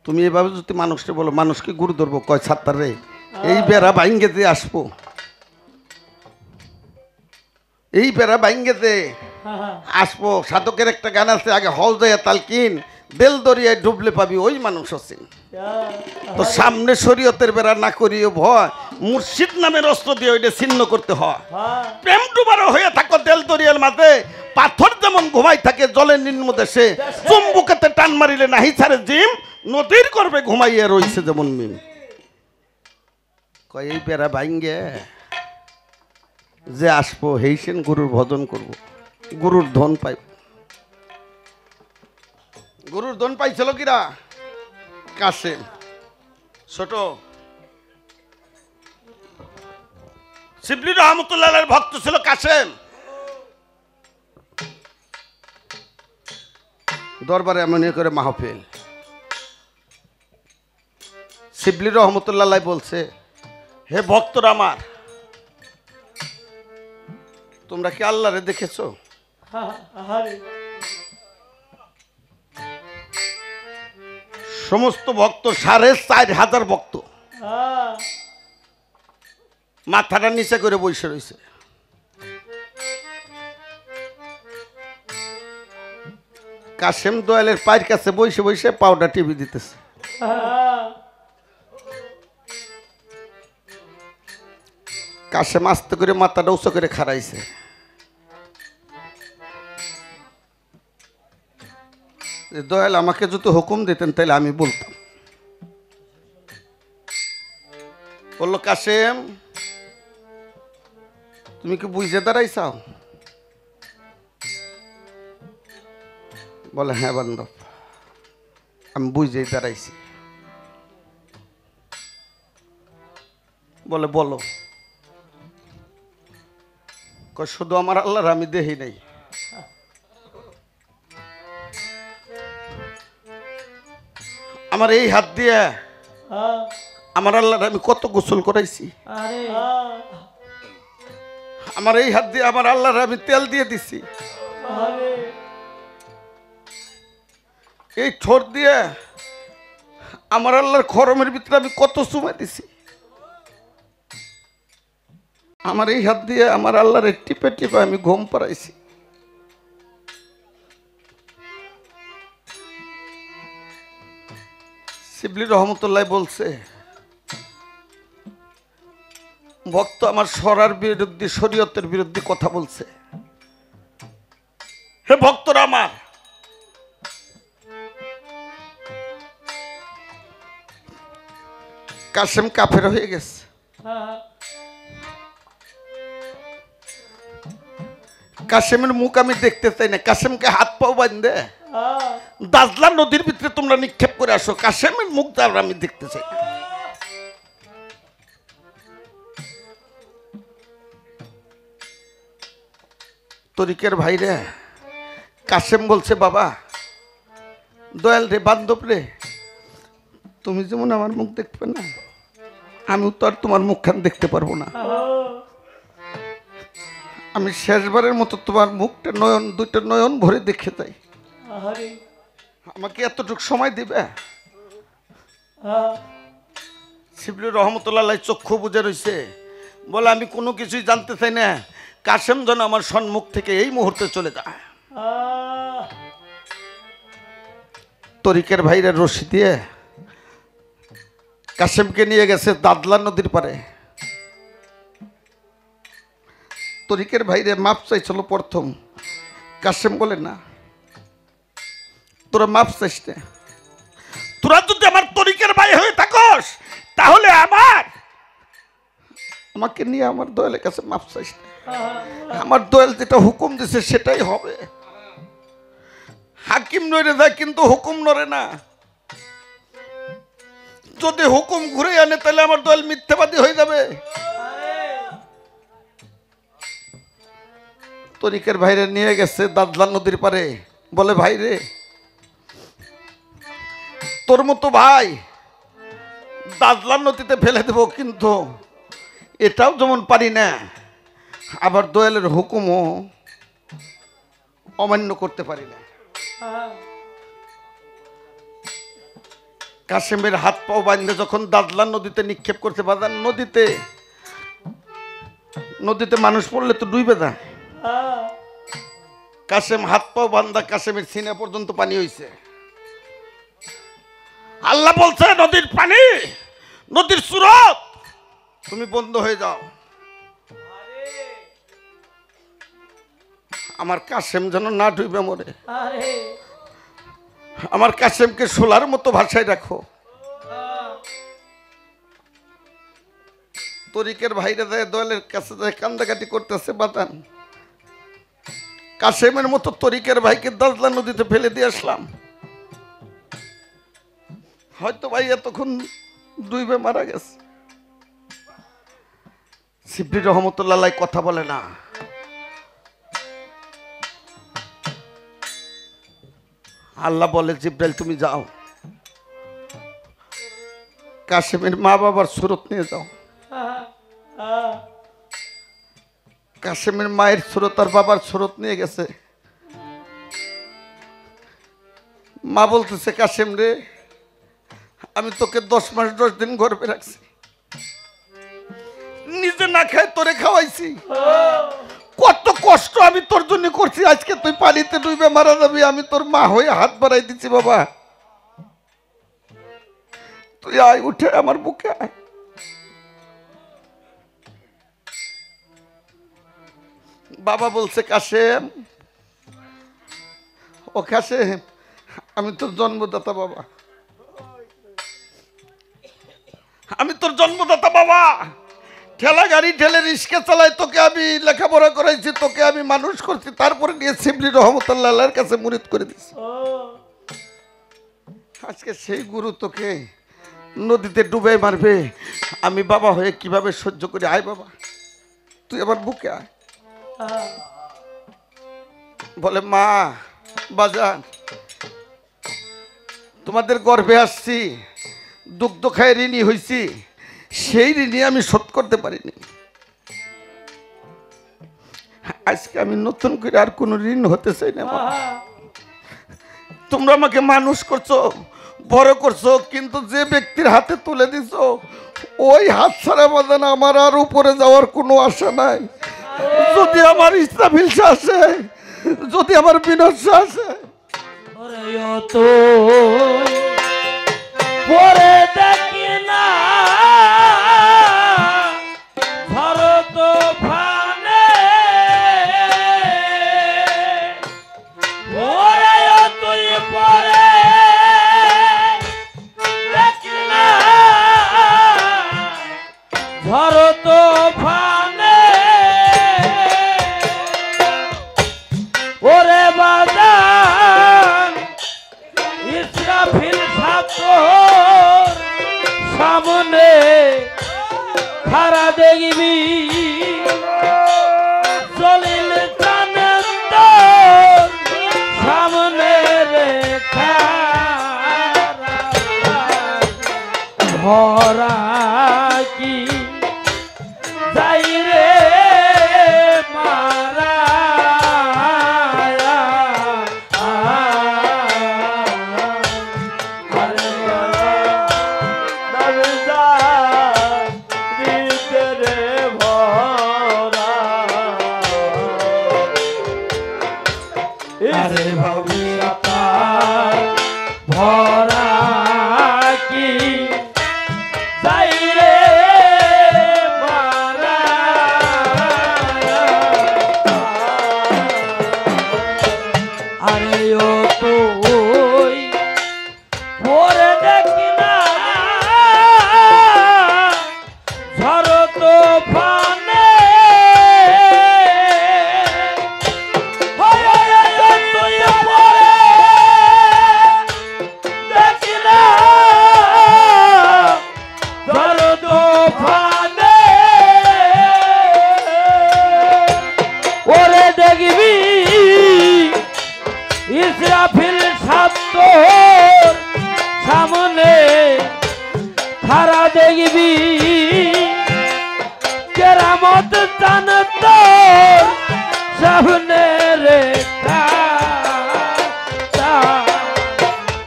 তুমি এভাবে যদি মানুষকে বলো, মানুষকে গুরু ধরবো কয় ছাত্তার রে, এই বেড়া বাইঙ্গে দিয়ে আসবো, এই বেড়া বাইঙ্গে দিয়ে আসবো। সাধকের একটা গান আছে, আগে হল যায় তালকিন, বেল দরিয়ায় ডুবলে পাবি ওই মানুষ আছেন। তো সামনে শরীয়তের বেড়া না করিও ভয়, মুর্শিদ নামের অস্ত্র দিয়ে ওইটা ছিন্ন করতে হয়। প্রেম ডুবারও হয়ে থাকো তেল দরিয়ার মাঝে, পাথর যেমন ঘুমাই থাকে জলের নিম্ন দেশে, চুম্বুকেতে টান মারিলে নাহি ছাড়ে জিম, নদীর করবে ঘুমাইয়া রইছে যেমন মিম। কয় এই বেড়া ভাঙ্গে যে আসবো, হেইসেন গুরুর ভজন করব, গুরুর ধন পাইব। গুরুর ধন পাইছিল কিরা? কাসেম। ছোট শিবলি রহমতুল্লাহর ভক্ত ছিল কাসেম। দরবারে এমন করে মাহফিল, শিবলি রহমতুল্লাহ বলছে, হে ভক্তরা আমার, তোমরা কি আল্লাহরে দেখেছো? সমস্ত ভক্ত ৪,৫০০ ভক্ত মাথাটা নিচে করে বসে রয়েছে। কাসেম দয়ালের পায়ের কাছে বসে বসে পাউডার টিভি দিতেছে। কাসেম আস্তে করে মাথাটা উঁচু করে খাড়াইছে। দয়াল আমাকে যদি হুকুম দিতেন তাহলে আমি বলতাম। বললো, কাসেম তুমি কি বুঝে দাঁড়াইছাও? বলে, হ্যাঁ বান্ধব, আমি বুঝেই দাঁড়াইছি। বলে, বলো। শুধু আমার আল্লাহর আমি দেখি নাই, আমার এই হাত দিয়ে আমার আল্লাহর আমি কত গোসল করাইছি, আমার এই হাত দিয়ে আমার আল্লাহর আমি তেল দিয়ে দিছি, এই ঠোঁট দিয়ে আমার আল্লাহর খরমের ভিতরে আমি কত সময় দিছি, আমার এই হাত দিয়ে আমার আল্লাহর টিপে টিপে আমি ঘুম পাড়াইছি। শিবলি রহমতুল্লাহ বলছে, ভক্ত আমার সরার বিরুদ্ধে, শরীয়তের বিরুদ্ধে কথা বলছে। হে ভক্তরা আমার, কাসেম কাফের হয়ে গেছে। কাসেমের মুখ আমি দেখতে চাই না। কাসেমকে হাত পাও বাঁধে দাজলা নদীর ভিতরে তোমরা নিক্ষেপ করে আসো, কাসেমের মুখ দ্বারা আমি দেখতে চাই। তরিকের ভাইরে কাসেম বলছে, বাবা দয়াল রে, বান্ধব রে, তুমি যেমন আমার মুখ দেখবে না, আমিও তো আর তোমার মুখখান দেখতে পারবো না। আমি শেষবারের মতো তোমার মুখটা নয়ন, দুইটা নয়ন ভরে দেখে যাই। আমাকে এতটুকু সময় দিবে? শিবলি রহমতুল্লাহ চক্ষু বুঝে রয়েছে, বলে আমি কোনো কিছুই জানতে চাই না, কাশেম যেন আমার সম্মুখ থেকে এই মুহূর্তে চলে যায়। তরিকের ভাইরা রশি দিয়ে কাশেমকে নিয়ে গেছে দাদলা নদীর পারে। তরিকের ভাইরে মাপ চাইছিল প্রথম, কাশেম বলে না, তোরা মাপ চাইস না, তোরা যদি আমার তরিকের ভাই হয়ে থাকস তাহলে আমাকে নিয়ে আমার দয়ালের কাছে মাপ চাইস না, আমার দয়াল যেটা হুকুম দিছে সেটাই হবে। হাকিম নড়ে যায় কিন্তু হুকুম নড়ে না, যদি হুকুম ঘুরে আনে তাহলে আমার দয়াল মিথ্যাবাদী হয়ে যাবে। তরিকের ভাইরে নিয়ে গেছে দাদলা নদীর পারে, বলে ভাই রে, তোর মতো ভাই দাদলা নদীতে ফেলে দেব, কিন্তু এটাও যেমন পারি না আবার দয়ালের হুকুমও অমান্য করতে পারি না। কাশেমের হাত পাও বাঁধে যখন দাদলা নদীতে নিক্ষেপ করতে বাজান, নদীতে মানুষ পড়লে তো ডুবে যায়। কাশেম হাত পাও বান্ধা, কাশেমের সিনা পর্যন্ত পানি হইছে। আল্লাহ বলছে নদীর পানি, নদীর স্রোত তুমি বন্ধ হয়ে যাও। আমার কাশেম যেন না ডুবে মরে, আমার কাশেমকে শোলার মতো ভাষায় রাখো। তরিকের ভাইরা যায় দয়ালের কাছে যায় কান্দাকাটি করতেছে, বাতান কাশেমের মতো তরিকের ভাইকে দাজলা নদীতে ফেলে দিয়ে আসলাম, হয়তো ভাই এতক্ষণ ডুবে মারা গেছে। শিবলি রহমতুল্লাহ কথা বলে না, আল্লাহ বলে জিব্রাইল তুমি যাও, কাশেমের মা বাবার সুরত নিয়ে যাও। কাশেমের মায়ের সুরত আর বাবার সুরত নিয়ে গেছে। মা বলতেছে কাশেম রে, আমি তোকে 10 মাস 10 দিন গর্ভে রাখছি, নিজে না খায় তোরে খাওয়াইছি, কত কষ্ট আমি তোর জন্য করছি, আজকে তুই পানিতে ডুবে মারা যাবি, আমি তোর মা হয়ে হাত বাড়াই দিচ্ছি, বাবা তুই আয়, উঠে আমার বুকে আয়। বাবা বলছে কাশেম, ও কাশেম আমি তোর জন্মদাতা বাবা, আমি তোর জন্মদাতা বাবা, ঠেলা গাড়ি ঠেলে রিস্কা চালাই, তোকে আমি লেখাপড়া করাইছি, তোকে আমি মানুষ করছি, তারপরে নিয়ে শিবলি রহমতুল্লাহর কাছে মুরিদ করে দিছি। আজকে সেই গুরু তোকে নদীতে ডুবে মারবে, আমি বাবা হয়ে কিভাবে সহ্য করি? আয় বাবা তুই আমার বুকে আয়। বলে মা বাজান তোমাদের গর্ভে আসছি, দুগ্ধ খায় ঋণী হয়েছি, সেই ঋণী আমি শোধ করতে পারিনি, আজকে আমি নতুন করে আর কোনো ঋণ হতে চাই না। তোমরা আমাকে মানুষ করছো, বড় করছো, কিন্তু যে ব্যক্তির হাতে তুলে দিছো ওই হাত ছাড়া বাজান আমার আর উপরে যাওয়ার কোনো আশা নাই। যদি আমার ইসরাফিল আসে, যদি আমার বিনাশ আসে, পরে দেখি না ভরত ফানে, ওরে তুই পরে দেখি না ভরত ফানে, ওরে বাজান ইসরাফিল ঠাকুর সামনে খারা দেখবি, জলিল জানেন তোর সামনে রেখা ভরা কি যাই রে মারা, Navidad. খারা দেখবি কেরামত জানত সামনে রেখা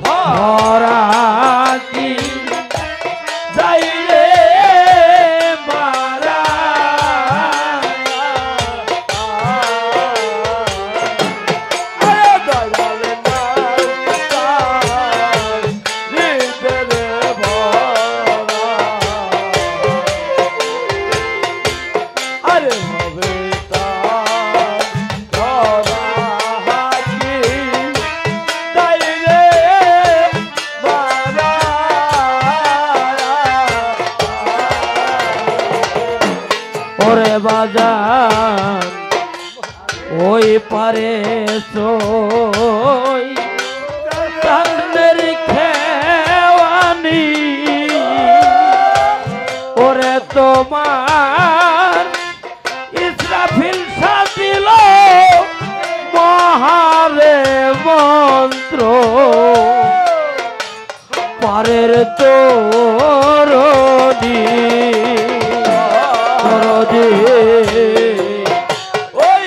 ভরা কি যাই রে মারা ওরে বাজার ওই পারে সই তাদের খেওয়ানি ওরে তোমার ইসরাফিল সাজিল মহারে মন্ত্র পারের তোরনি ওই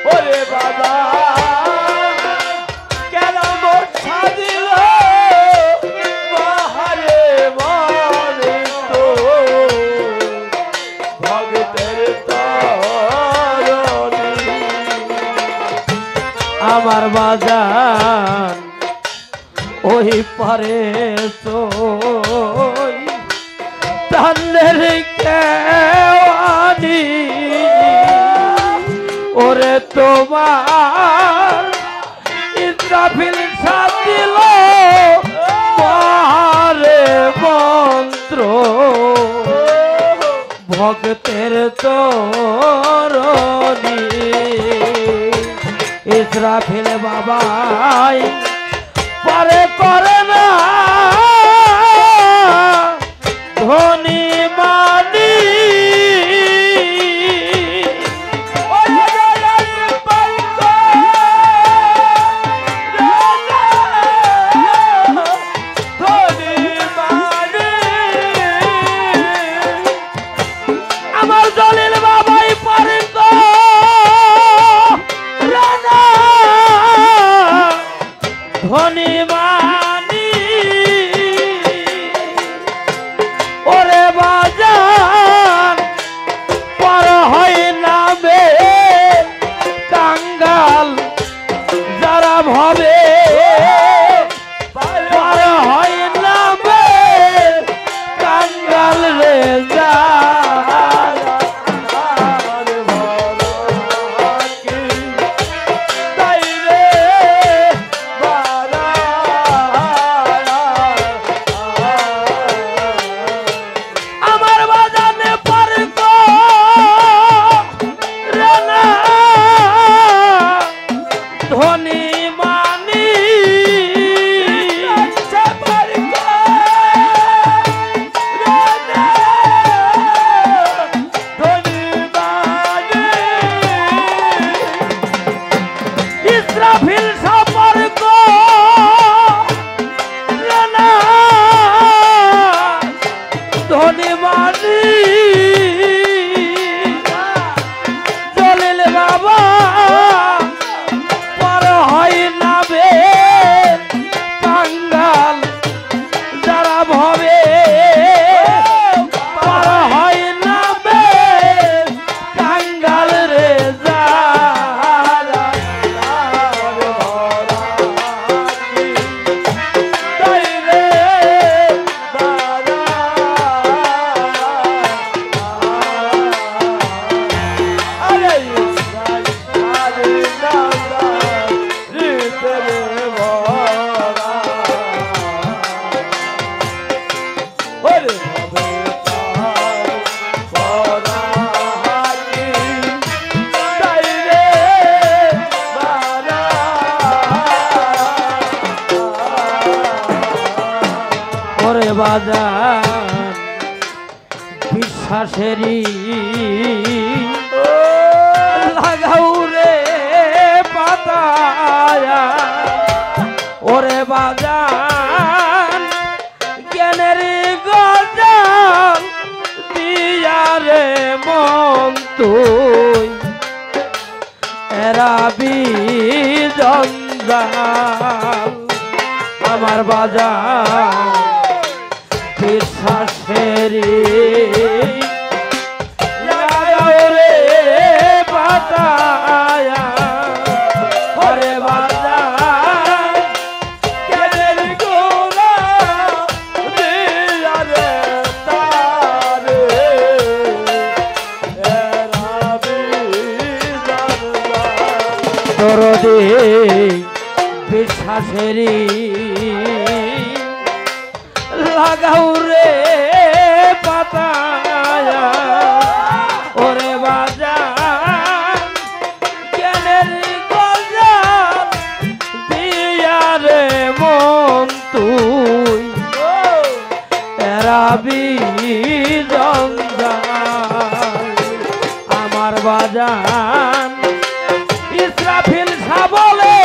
ওরে বাবা কেন মোছা দিল মহারে মনে তো ভগতের তরণী আমার বাজার ওই পারে সই তাদের কেওয়ানি ওরে তোমার ইসরাফিল সাজিল মহারে মন্ত্র ভক্তের তরণী ইসরাফিল বাবাই পরে করে না ধনী মানি আমার দলিল বাবাই পরে ধনী মানি ওরে বাজার পর হয় নামে কাঙ্গাল যারা ভাবে পর হয় নামে কাঙ্গাল রে যা ধনী মানি ইসরাফিল সম্পর্ক ধনী মানি জলিল বাবা হয় নাবে কাঙ্গাল যারা ভবে পার হয় নাবে কাঙ্গাল রে যা বাজার বিশ্বাসেরই লাগাও তুই এরাবি জঞ্জাল আমার বাজার বিশ্বাসেরি লাগাও রে পাতায়া ওরে বাজার কেদের গোলা দিয়া রে তারে এরাবি জঞ্জাল দরদে বিশ্বাসেরি লাগাও রে পাতায়া ওরে বাজার জ্ঞানের গজাল দিয়া রে মন তুই এরাবি জঞ্জাল আমার বাজান ইসরাফিল সাবলে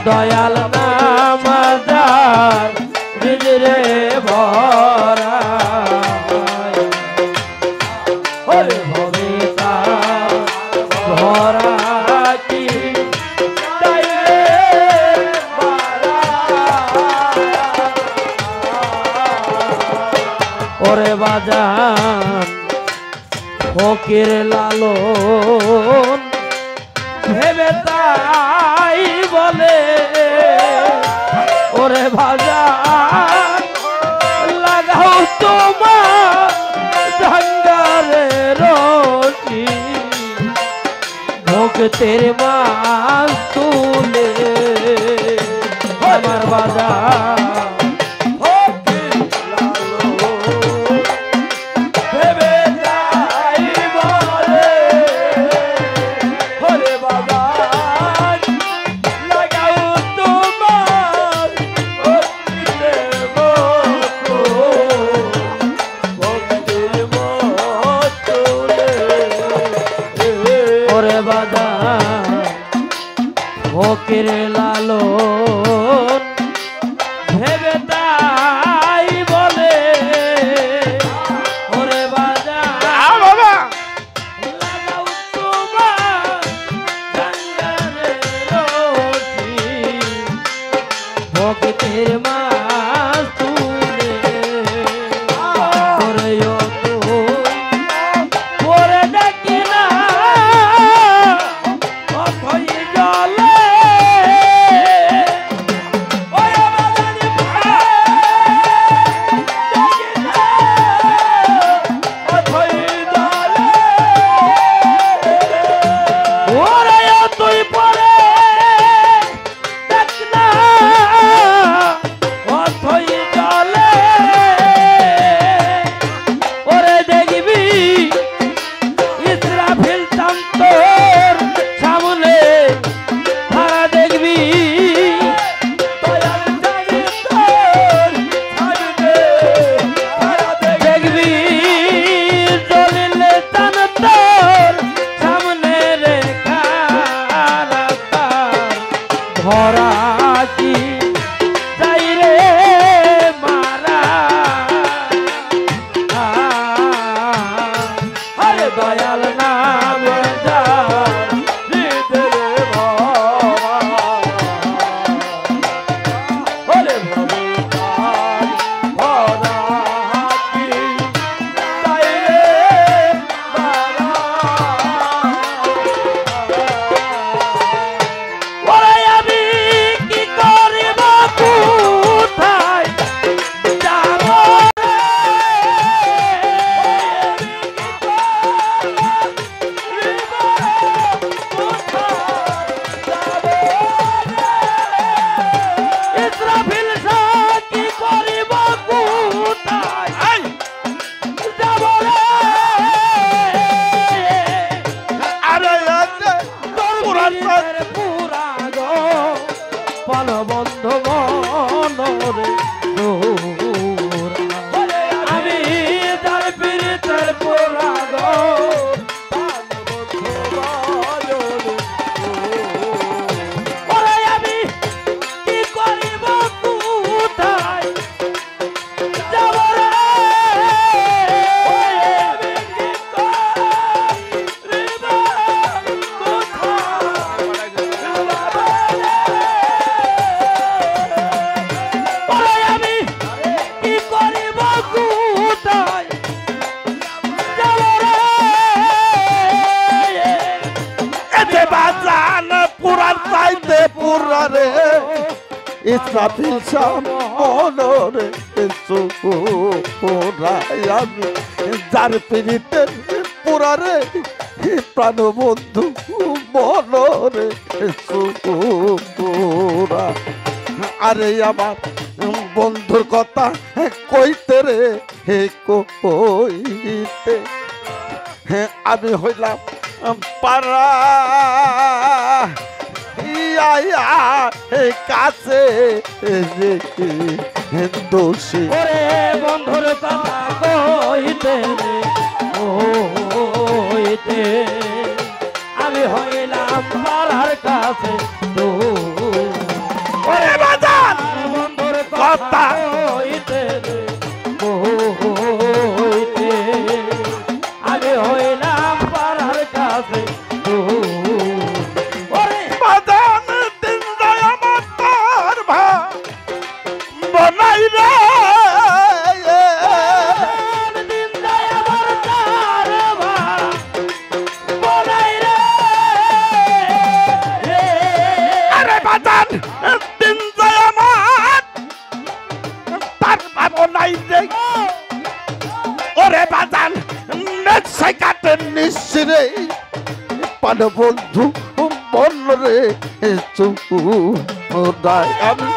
দয়াল নামাজার বিজরে ভরা ওরে ভবিতা ভরা কি ওরে বাজান ফকির লালন ভেবে তাই বলে ওরে ভাজা লাগাও তোমার ঢাঙ্গারে রটি ভক্তের মাছ তুলে আমার বাজার ইসরাফিল শাম মনরে সোরাই আমি যার পিড়িতের পুরারে প্রাণ বন্ধু মনরে সোরা আরে আমার বন্ধুর কথা কইতে রে হে কইতে আমি হইলাম পারা কাছে দোষী ওরে বন্ধুর কথা কইতে রে কইতে আমি হইলাম পাড়ার কাছে ওরে বাজার বন্ধুর কথা কইতে রে কইতে আমি হইলাম পাড়ার কাছে বনাই রে আরে বাজান দিন যায় আমার তার বনাই রে ওরে বাজান নেশাই কাটে নিশ্চিরে পান বন্ধু বল রে চুদাই আমি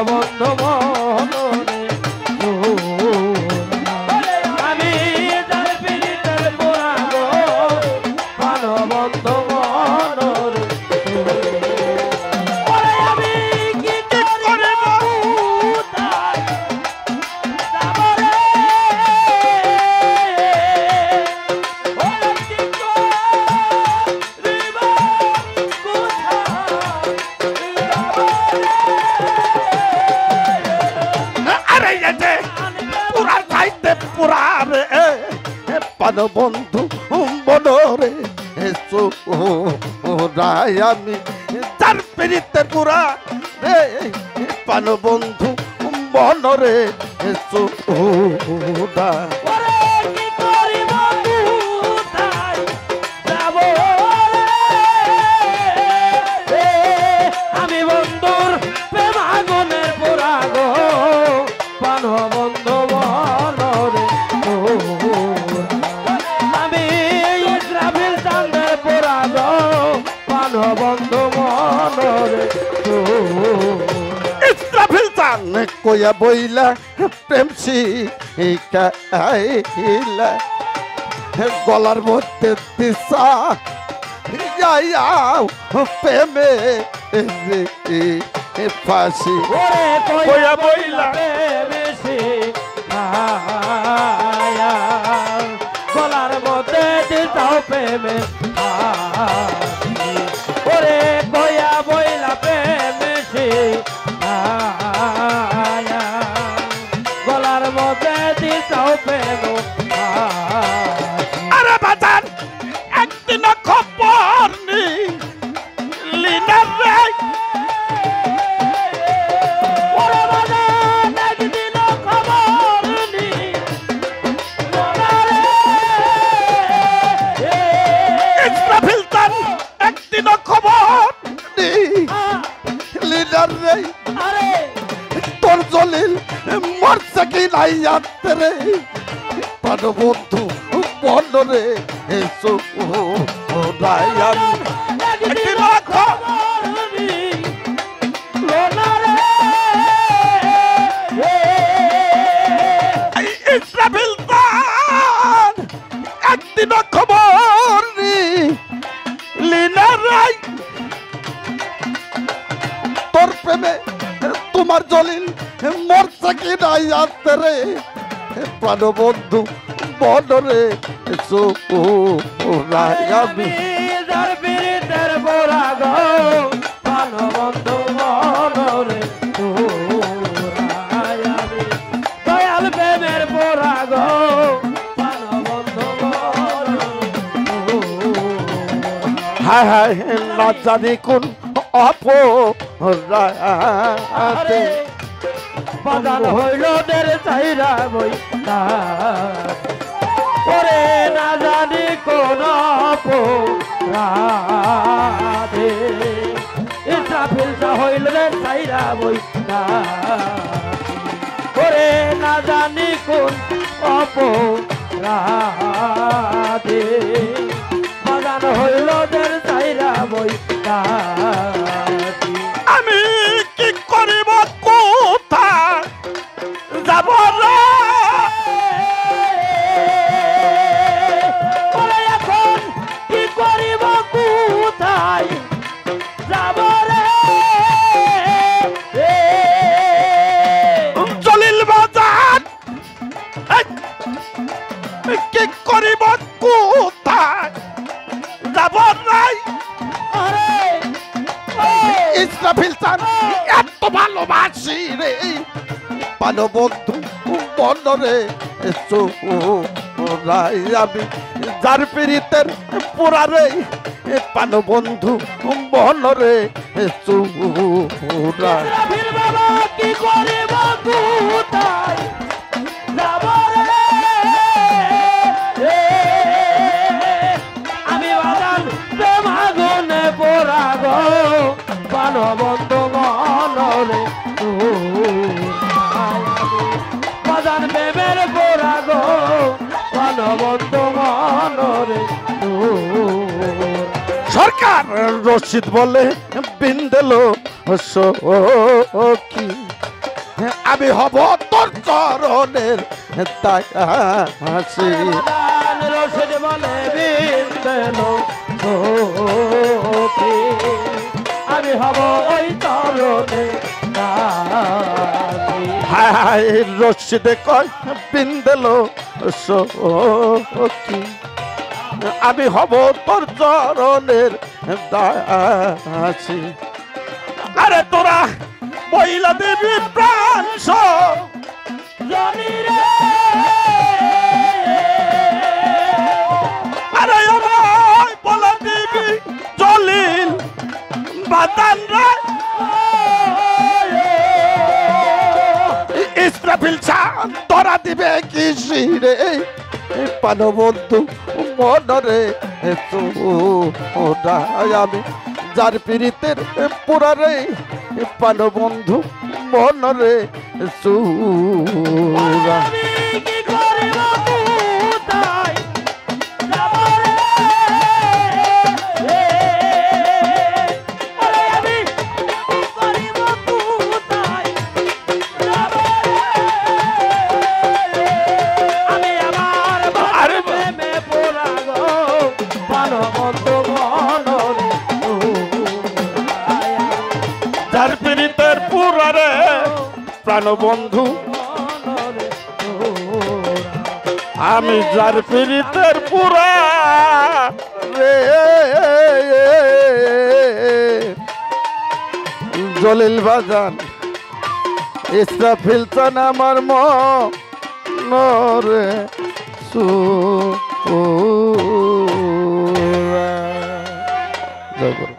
বন্ধ মনরে আমি যার পিড়িতের পুরাগো পান বন্ধ মনরে আমি কি করে পান বন্ধু বনরে সোরাই আমি তার পিড়িতে পুরা রে পান বন্ধু বনরে সোরা আমি বন্ধুর প্রেম আগুনের পুরাগো পান বন্ধ মনরে আমি ইসরাফিল চাঁদের পুরাগো পান বন্ধ মনরে ইসরাফিল চান কইয়া বইলা প্রেম শিখাইলা গলার মধ্যে দিশা যাইয়াও প্রেমে ফাঁসি ওরে কইয়া বইলা বেশি গলার মধ্যে দিতাও প্রেমে ওরে কইয়া বইলা প্রেমেছি গলার মধ্যে দিতাও প্রেম আরে বাজার একদিন খবর নি লিনার রে ওরে বাজার একদিন খবর নি ইসরাফিল চান একদিন খবর নি লিনার রে আরে তোর জলিল মরছে কি নাই যাতে রে পান বন্ধু বল রে সোরাই আমি একদিন ইসরাফিল চান একদিন খবর নি লিনার রাই তোর প্রেমে তোমার জলিল মরছে কি নাই যাতে রে প্রাণ বন্ধু বল রে সোরাই আমি যার পিড়িতের পুরাগো পান বন্ধ মনরে দয়াল প্রেমের পুরাগো পান বন্ধ হায় হায় না জানি কোন অপরাধে বাজান হইল দের চাইরা বই ওরে না জানি কোন রাধে ইসরাফিল হইল দের চাইরা বই ওরে না জানি কোন রাধে বাজান হইল দের চাইরা বই আমি কি করিব কোথায় যাব রে এখন কি করিব কোথায় যাব রে জলিল বাজার কি করিব কোথায় যাব নাই ইসরাফিল চান এত ভালোবাসি রে পালো বন্ধু বন্ধরে রাই আমি যার পীড়িতের পুরা রে পালো বন্ধু বনরে চুরা ইসরাফিল বাবা কি করিব কোথায় যাব রে আমি বাজান প্রেম আগুনে পোড়া গো প্রাণবন্ত মনরে বাজান প্রেমের পোড়া গো প্রাণবন্ত মনরে সরকার রশিদ বলে বিন্দেল সখী আমি হব তোর চরণের দাসী রশিদ বলে বিন্দেল আমি হব ওই চরণে হায় রশিদ কয় বিন্দেল সখী আমি হব তোর চরণের দাসী আরে তোরা মহিলা দেবী প্রাণ জানি রে আরে আমায় বলা দিবি জলিল বাদান রে ইসরাফিল চান তোরা দিবে কি রে পানো বন্ধু মনরে আমি যার পীড়িতের পুরা রে পানো বন্ধু মনরে সুরা কি করিব কোথায় যাব রে আমি কি করিব কোথায় যাব রে আমি আমার আরে প্রেমে পোড়া গো প্রাণবন্ত মনরে যার পীড়িতের পুরা রে প্রাণবন্ধু আমি যার পীড়িতের পুরা রে জলিল বাজান ইসরাফিল চান আমার মনরে সুরা